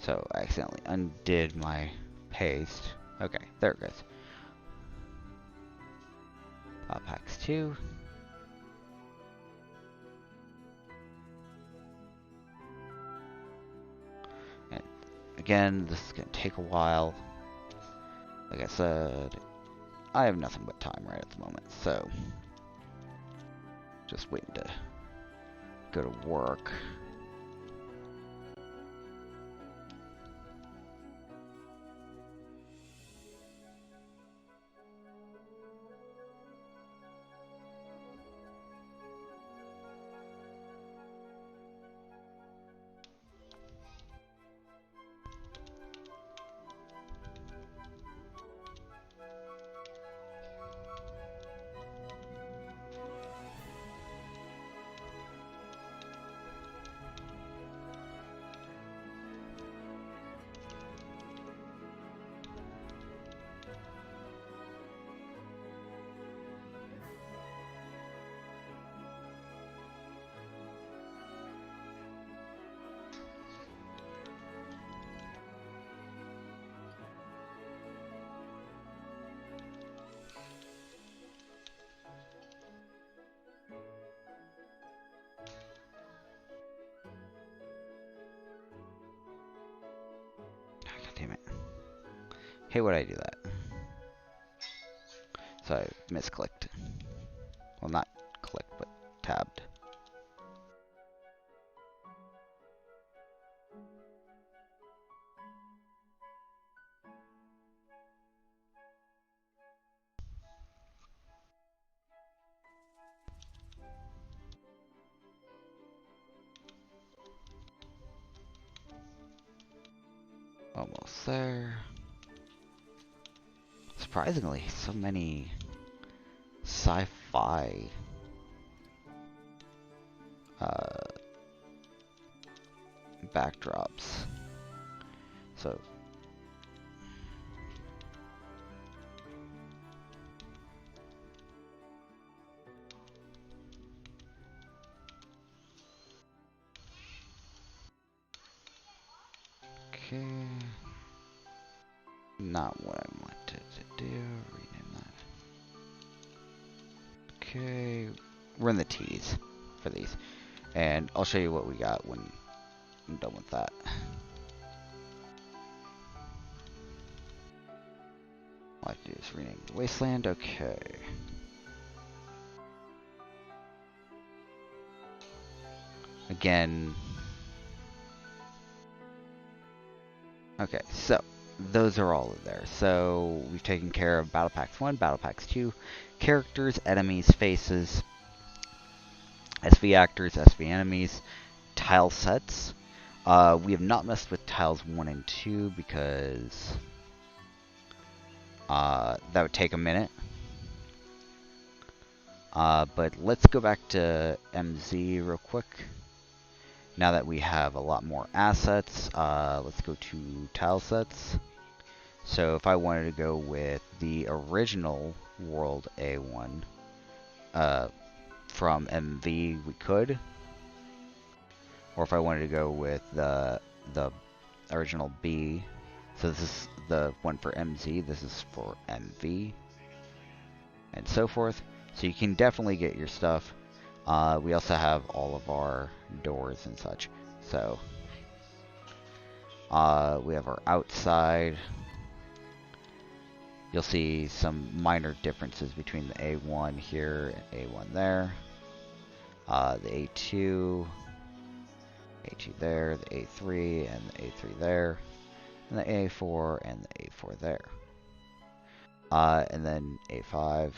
So I accidentally undid my paste. Okay, there it goes. Packs 2. And again, this is gonna take a while. Like I said, I have nothing but time right at the moment, so just waiting to go to work. Hey, why'd I do that? So I misclicked. Well, not clicked, but tabbed. Almost there. Surprisingly, so many sci-fi backdrops. So okay, not what I wanted to do. Rename that. Okay, we're in the T's for these, and I'll show you what we got when I'm done with that. All I have to do is rename the wasteland. Okay. Again. Okay, so those are all of there. So we've taken care of Battle Packs 1, Battle Packs 2, characters, enemies, faces, SV actors, SV enemies, tile sets. We have not messed with tiles 1 and 2 because that would take a minute. But let's go back to MZ real quick. Now that we have a lot more assets, let's go to tile sets. So if I wanted to go with the original World A1 from MV, we could. Or if I wanted to go with the original B, so this is the one for MZ, this is for MV, and so forth. So you can definitely get your stuff. We also have all of our doors and such. So we have our outside. You'll see some minor differences between the A1 here and A1 there. The A2 there, the A3 and the A3 there, and the A4 and the A4 there. And then A5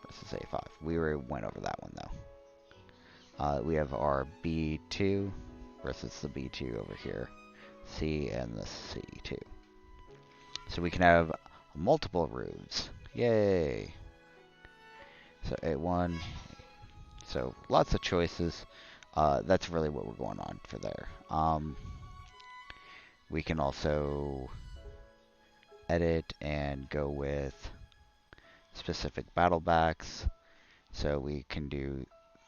versus A5. We already went over that one though. We have our B2 versus the B2 over here. C and the C2. So we can have multiple roofs. Yay! So A1. So lots of choices. That's really what we're going on for there. We can also edit and go with specific battle backs. So we can do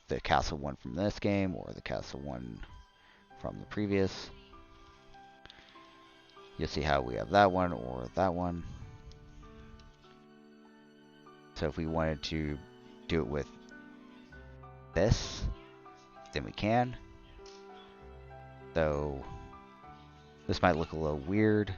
the castle one from this game or the castle one from the previous. You'll see how we have that one or that one. So if we wanted to do it with this, then we can. So this might look a little weird.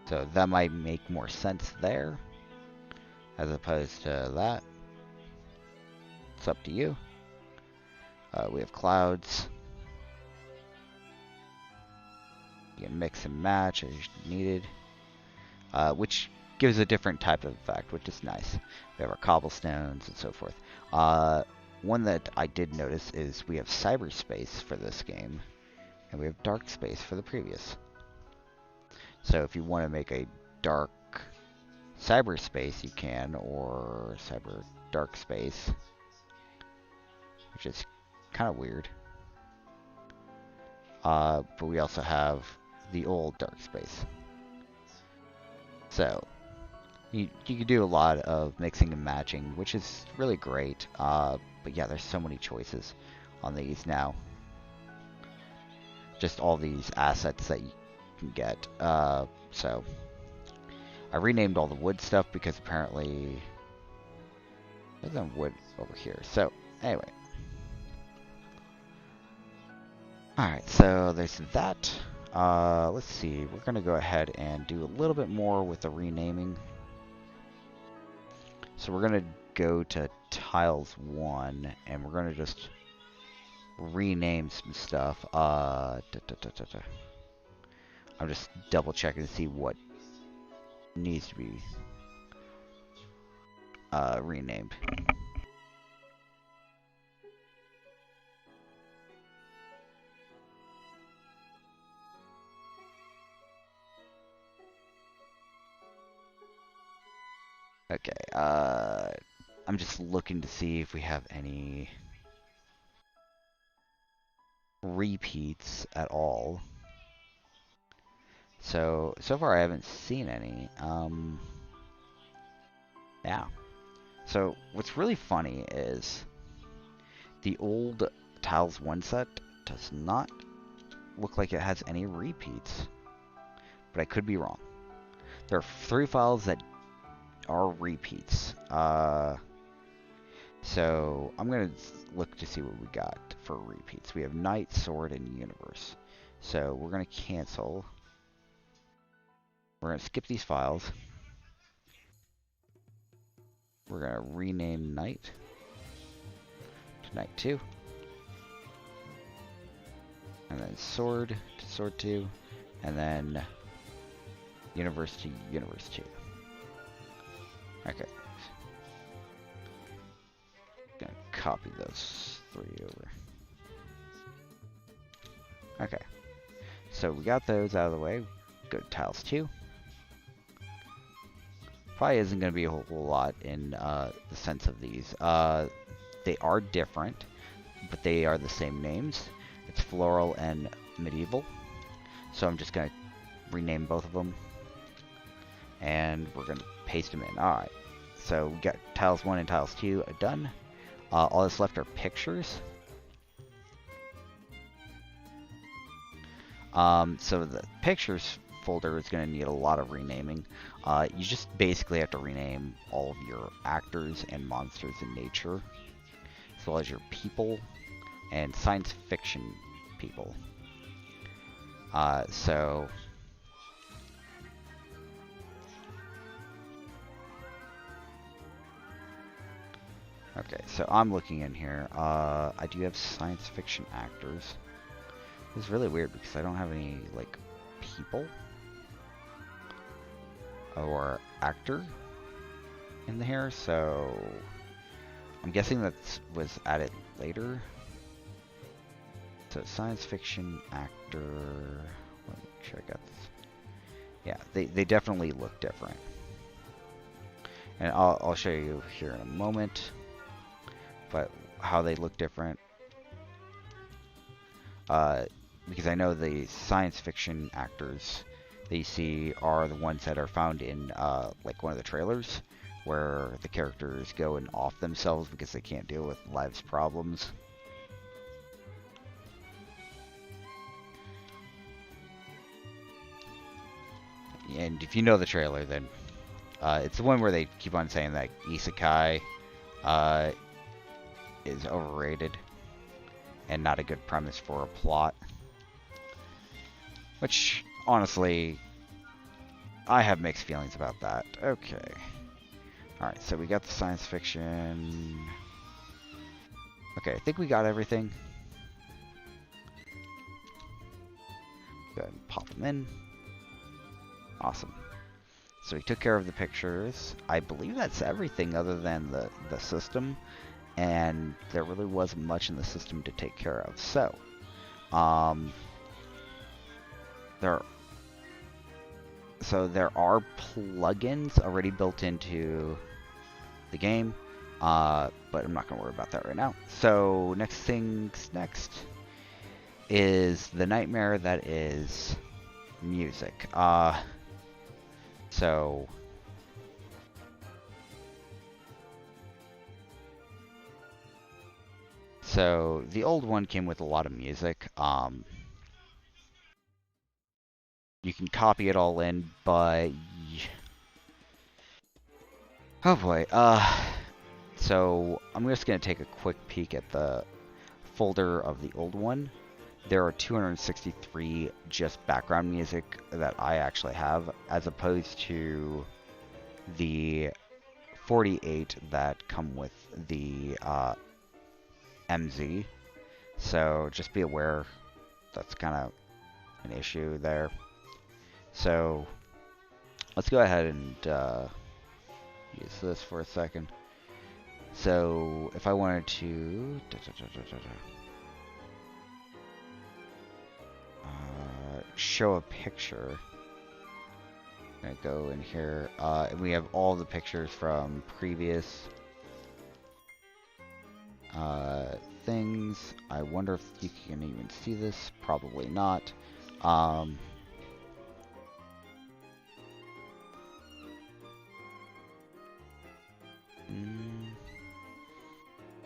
So that might make more sense there as opposed to that. It's up to you. We have clouds. You can mix and match as needed, which gives a different type of effect, which is nice. We have our cobblestones and so forth. One that I did notice is we have cyberspace for this game, and we have dark space for the previous. So if you want to make a dark cyberspace, you can, or cyber dark space, which is kind of weird. But we also have the old dark space. So you can do a lot of mixing and matching, which is really great. But yeah, there's so many choices on these now. Just all these assets that you can get. So I renamed all the wood stuff because apparently there's no wood over here. So anyway, Alright, so there's that. Let's see. We're going to go ahead and do a little bit more with the renaming. So we're going to go to tiles 1, and we're going to just rename some stuff. I'm just double checking to see what needs to be renamed. Okay, I'm just looking to see if we have any repeats at all. So far I haven't seen any. Yeah. So what's really funny is the old Tiles 1 set does not look like it has any repeats, but I could be wrong. There are 3 files that are repeats. So I'm gonna look to see what we got for repeats. We have Knight, Sword, and Universe. So we're gonna cancel. We're gonna skip these files. We're gonna rename Knight to Knight 2. And then Sword to Sword 2. And then Universe to Universe 2. Okay. Gonna copy those 3 over. Okay. So we got those out of the way. Go to Tiles 2. Probably isn't going to be a whole lot in the sense of these. They are different, but they are the same names. It's Floral and Medieval. So I'm just going to rename both of them. And we're going to paste them in. Alright. So we got Tiles 1 and Tiles 2 done. All that's left are pictures. So the pictures folder is going to need a lot of renaming. You just basically have to rename all of your actors and monsters in nature, as well as your people and science fiction people. Okay, so I'm looking in here. I do have science fiction actors. This is really weird because I don't have any, like, people or actor in here, so I'm guessing that was added later. So science fiction actor. Let me make sure I got this. Yeah, they definitely look different, and I'll show you here in a moment. But how they look different, because I know the science fiction actors that you see are the ones that are found in like one of the trailers, where the characters go and off themselves because they can't deal with life's problems. And if you know the trailer, then it's the one where they keep on saying that isekai is overrated and not a good premise for a plot. Which, honestly, I have mixed feelings about that. Okay. Alright, so we got the science fiction. Okay, I think we got everything. Go ahead and pop them in. Awesome. So we took care of the pictures. I believe that's everything other than the system. And there really wasn't much in the system to take care of. So, there are plugins already built into the game, but I'm not going to worry about that right now. So next is the nightmare that is music. So the old one came with a lot of music. You can copy it all in, but oh boy. So I'm just gonna take a quick peek at the folder of the old one there are 263 just background music that I actually have, as opposed to the 48 that come with the MZ. So just be aware that's kind of an issue there. So let's go ahead and use this for a second. So if I wanted to show a picture, I'm gonna go in here, and we have all the pictures from previous things. I wonder if you can even see this. Probably not.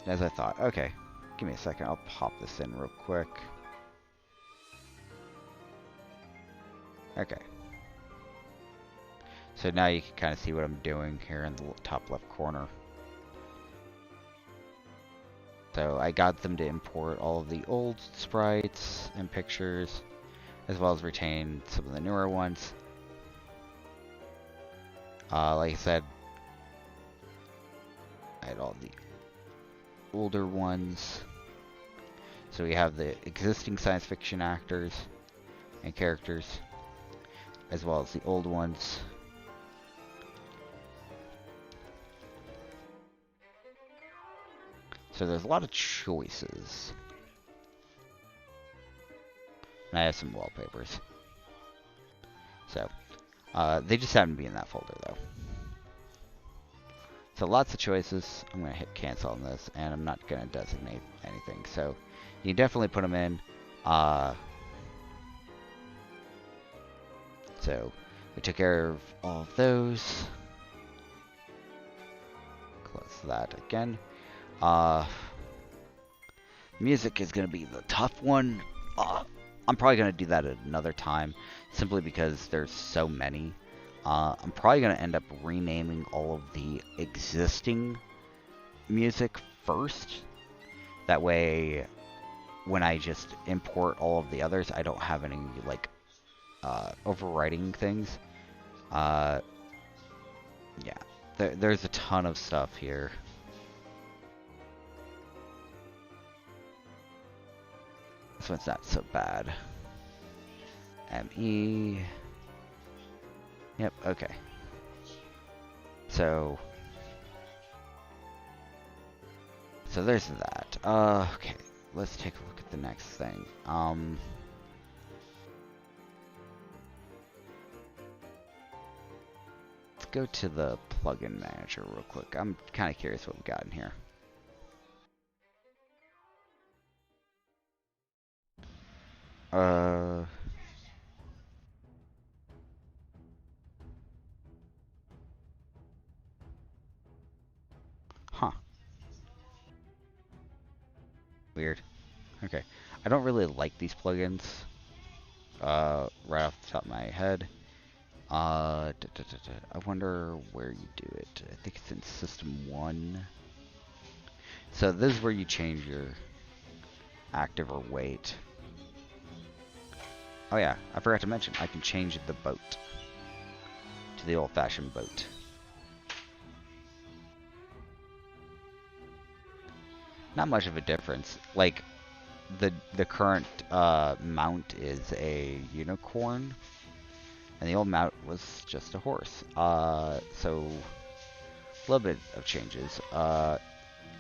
As I thought. Okay, give me a second. I'll pop this in real quick. Okay. So now you can kind of see what I'm doing here in the top left corner. So I got them to import all of the old sprites and pictures, as well as retain some of the newer ones. Like I said, I had all the older ones. So we have the existing science fiction actors and characters, as well as the old ones. So there's a lot of choices. And I have some wallpapers. So, they just happen to be in that folder though. So lots of choices. I'm going to hit cancel on this, and I'm not going to designate anything. So you can definitely put them in. So we took care of all of those. Close that again. Music is going to be the tough one. I'm probably going to do that at another time, simply because there's so many. I'm probably going to end up renaming all of the existing music first. That way, when I just import all of the others, I don't have any, like, overwriting things. Yeah, there's a ton of stuff here. This one's not so bad. ME. Yep, okay. So there's that. Okay, let's take a look at the next thing. Let's go to the plugin manager real quick. I'm kind of curious what we got in here. Huh. Weird. Okay. I don't really like these plugins. Right off the top of my head. I wonder where you do it. I think it's in System 1. So this is where you change your active or wait. Oh yeah, I forgot to mention, I can change the boat to the old-fashioned boat. Not much of a difference. Like, the current mount is a unicorn, and the old mount was just a horse. So a little bit of changes. I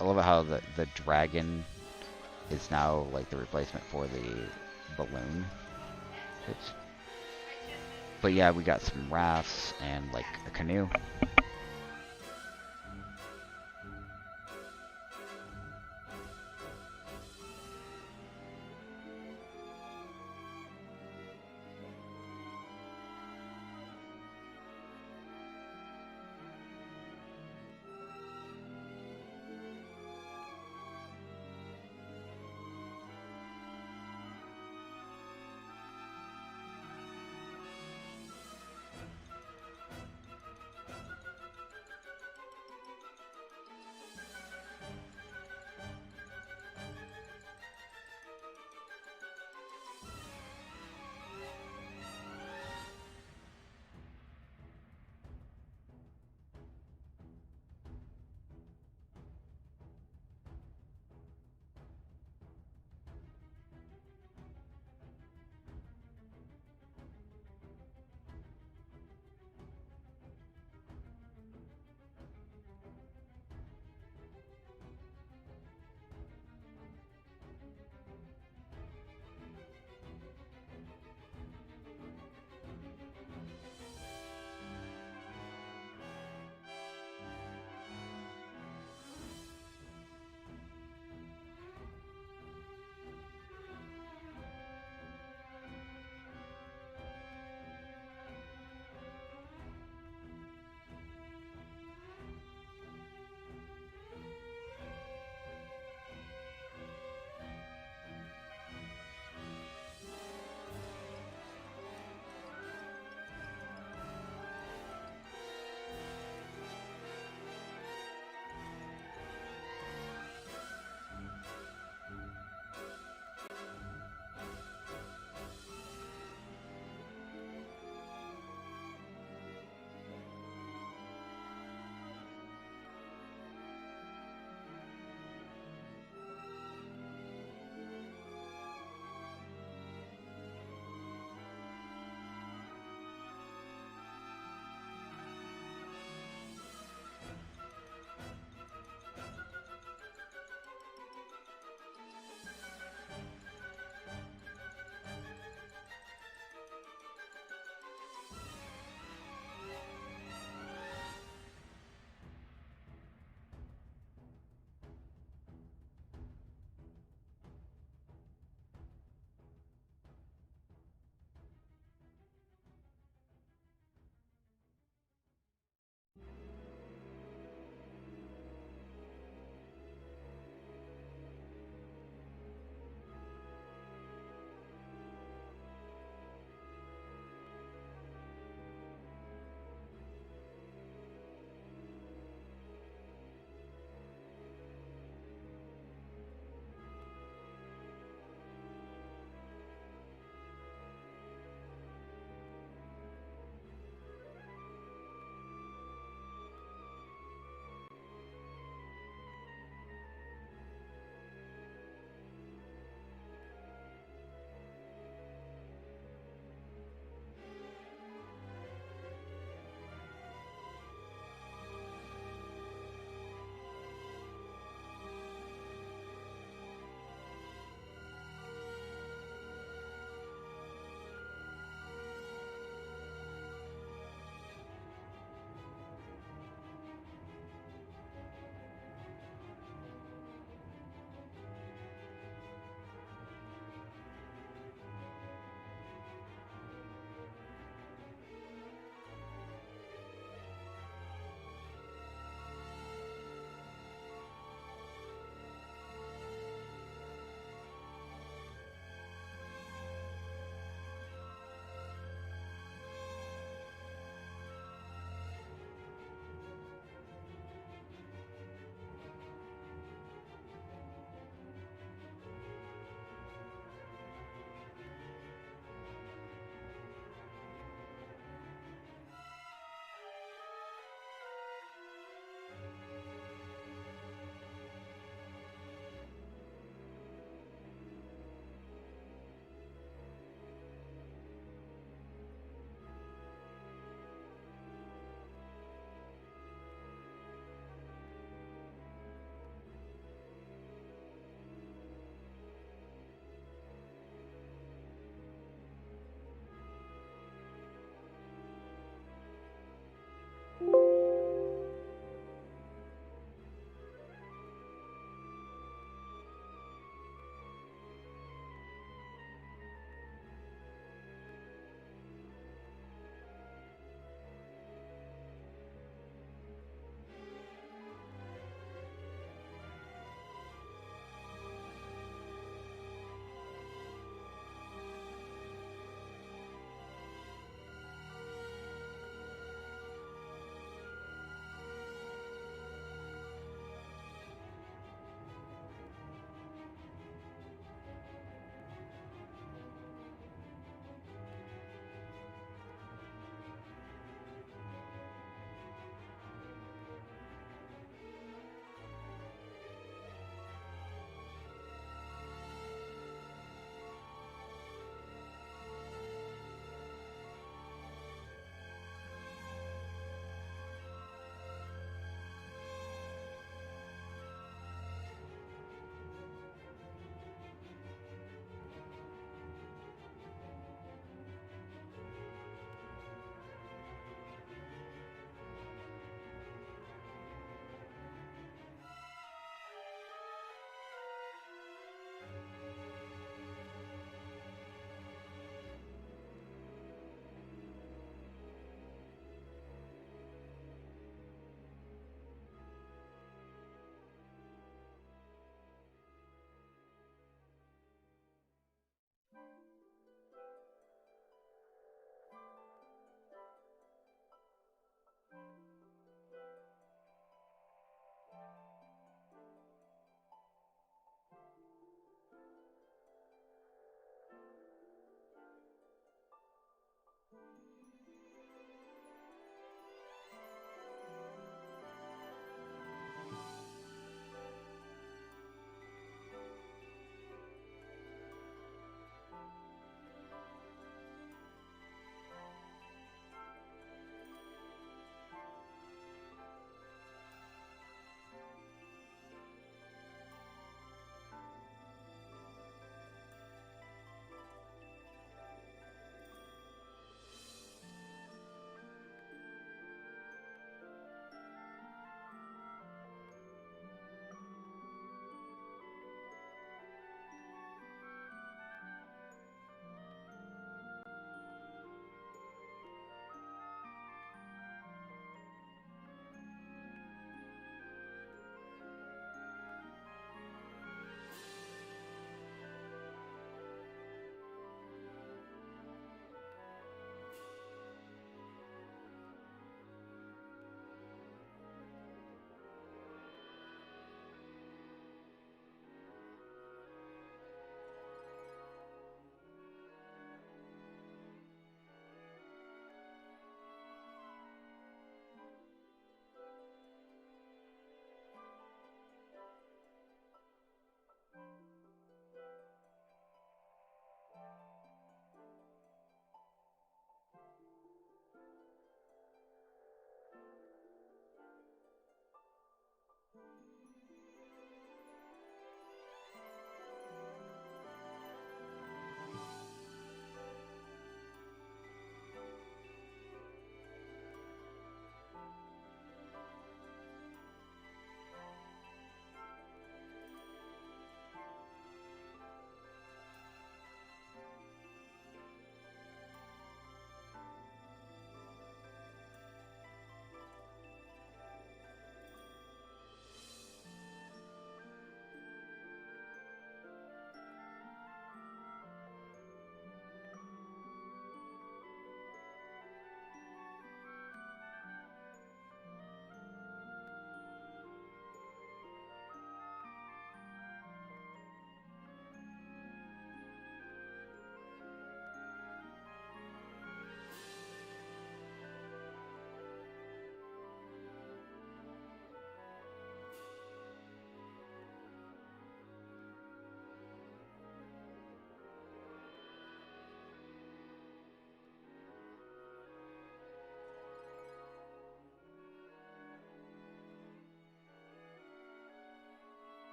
love how the dragon is now like the replacement for the balloon. Oops. But yeah, we got some rafts and like a canoe.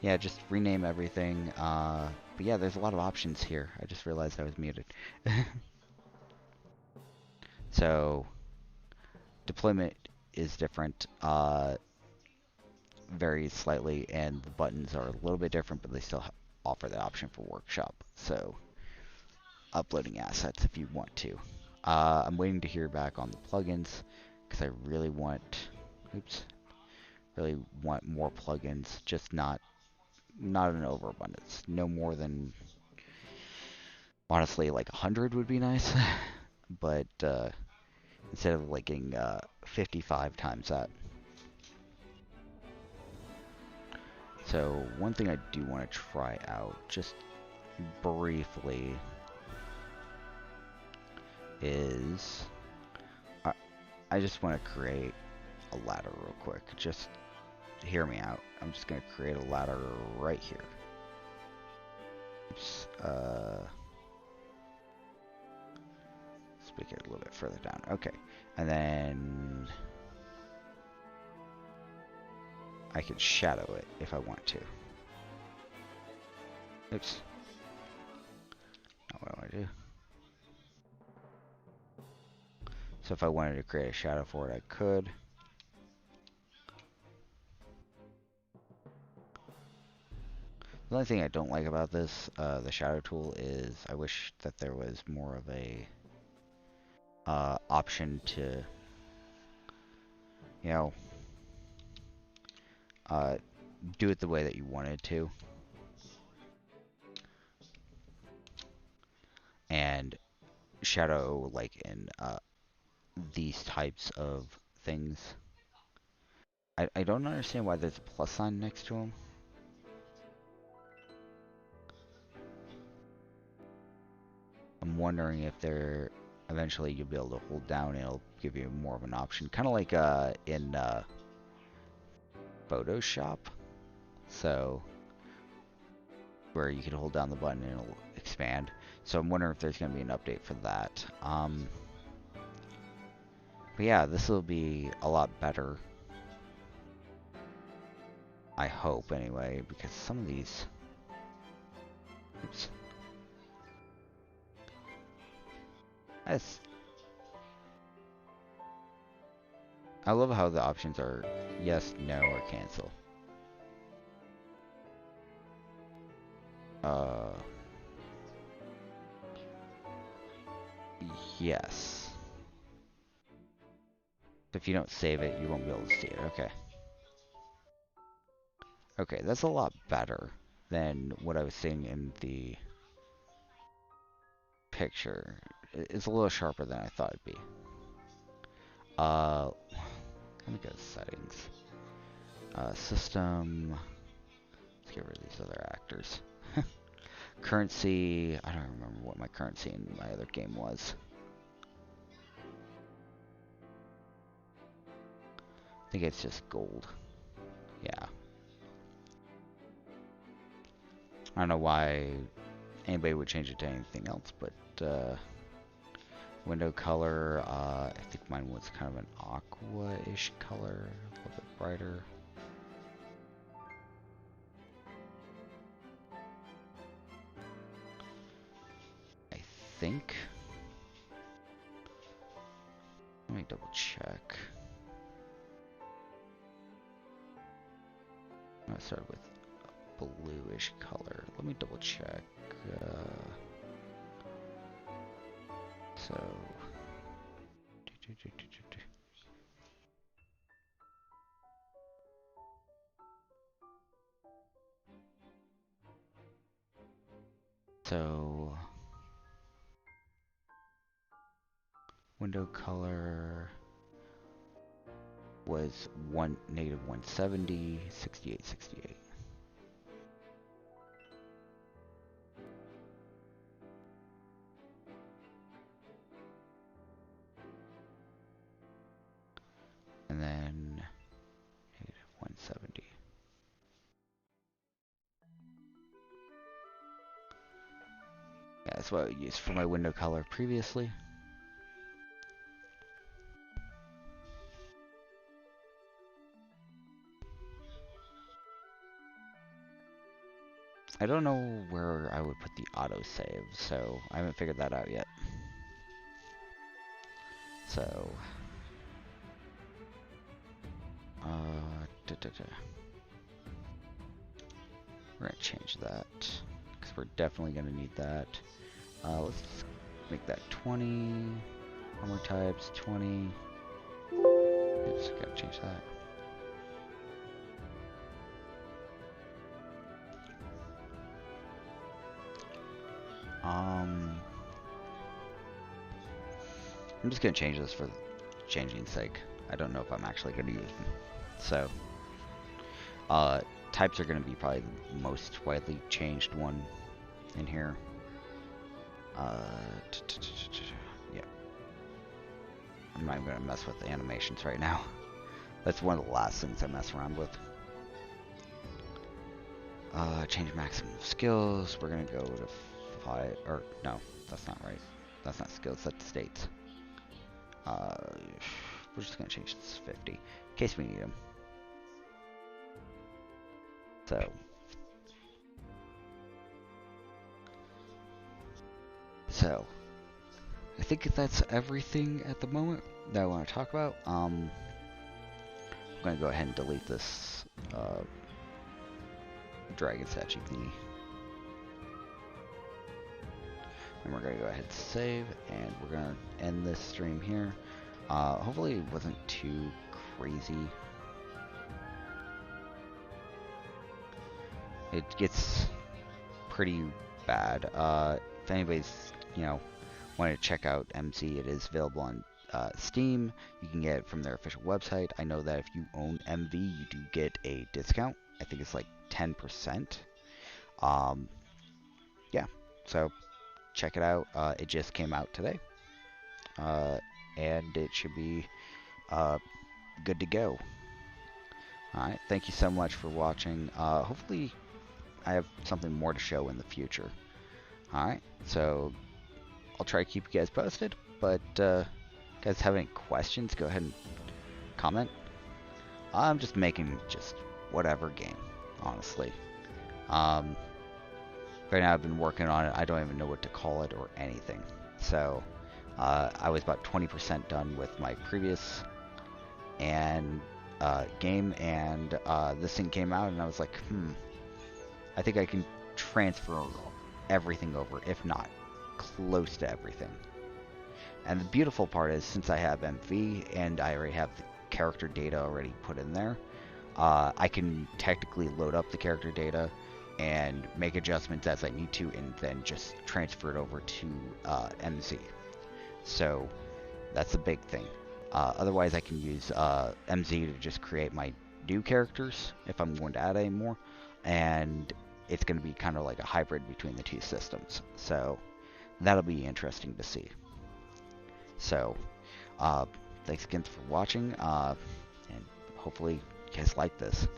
Yeah, just rename everything. But yeah, there's a lot of options here. I just realized I was muted. So deployment is different, varies slightly, and the buttons are a little bit different, but they still offer the option for workshop. So uploading assets if you want to. I'm waiting to hear back on the plugins because I really want, oops, really want more plugins, just not an overabundance. No more than, honestly, like 100 would be nice, but instead of like getting 55 times that. So one thing I do want to try out, just briefly, is I just want to create a ladder real quick. Just hear me out. I'm just going to create a ladder right here. Oops. Let's make it a little bit further down. Okay. And then I can shadow it if I want to. Oops. Not what I want to do. So if I wanted to create a shadow for it, I could. The only thing I don't like about this, the shadow tool, is I wish that there was more of a option to, you know, do it the way that you wanted to. And shadow, like in these types of things. I don't understand why there's a plus sign next to them. I'm wondering if they're eventually you'll be able to hold down and it'll give you more of an option. Kind of like in Photoshop. So where you can hold down the button and it'll expand. So I'm wondering if there's going to be an update for that. But yeah, this will be a lot better. I hope, anyway, because some of these... Oops. I love how the options are yes, no, or cancel. Yes. If you don't save it, you won't be able to see it. Okay. Okay, that's a lot better than what I was seeing in the picture. It's a little sharper than I thought it'd be. Let me go to settings. System. Let's get rid of these other actors. Currency. I don't remember what my currency in my other game was. I think it's just gold. Yeah. I don't know why anybody would change it to anything else, but window color, I think mine was kind of an aqua-ish color, a little bit brighter. I think. Let me double check. I'm gonna start with a bluish color. Let me double check. So. So. Window color was negative 170, 68, 68. And then negative 170. Yeah, that's what I used for my window color previously. I don't know where I would put the autosave, so I haven't figured that out yet. So, we're gonna change that because we're definitely gonna need that. Let's make that 20. Armor types 20. Oops, gotta change that. I'm just gonna change this for changing's sake. I don't know if I'm actually gonna use them. So, types are gonna be probably the most widely changed one in here. Yeah. I'm not even gonna mess with the animations right now. That's one of the last things I mess around with. Change maximum skills. We're gonna go to 5, or no, that's not right. That's not skills, that's states. We're just gonna change this to 50 in case we need them. So, I think that's everything at the moment that I want to talk about. I'm gonna go ahead and delete this dragon statue thingy. And we're gonna go ahead and save, and we're gonna end this stream here. Hopefully it wasn't too crazy. It gets pretty bad. If anybody's, wanting to check out MZ, it is available on Steam. You can get it from their official website. I know that if you own MV, you do get a discount. I think it's like 10%. Yeah, so check it out. It just came out today, and it should be good to go. Alright, thank you so much for watching. Hopefully I have something more to show in the future. Alright, so I'll try to keep you guys posted, but guys have any questions, go ahead and comment. I'm just making just whatever game, honestly. Right now I've been working on it. I don't even know what to call it or anything. So I was about 20% done with my previous game, and this thing came out, and I was like, I think I can transfer everything over, if not close to everything. And the beautiful part is, since I have MV and I already have the character data already put in there, I can technically load up the character data and make adjustments as I need to, and then just transfer it over to MZ. So that's a big thing. Otherwise, I can use MZ to just create my new characters if I'm going to add any more, and it's going to be kind of like a hybrid between the two systems. So that'll be interesting to see. So thanks again for watching, and hopefully you guys like this.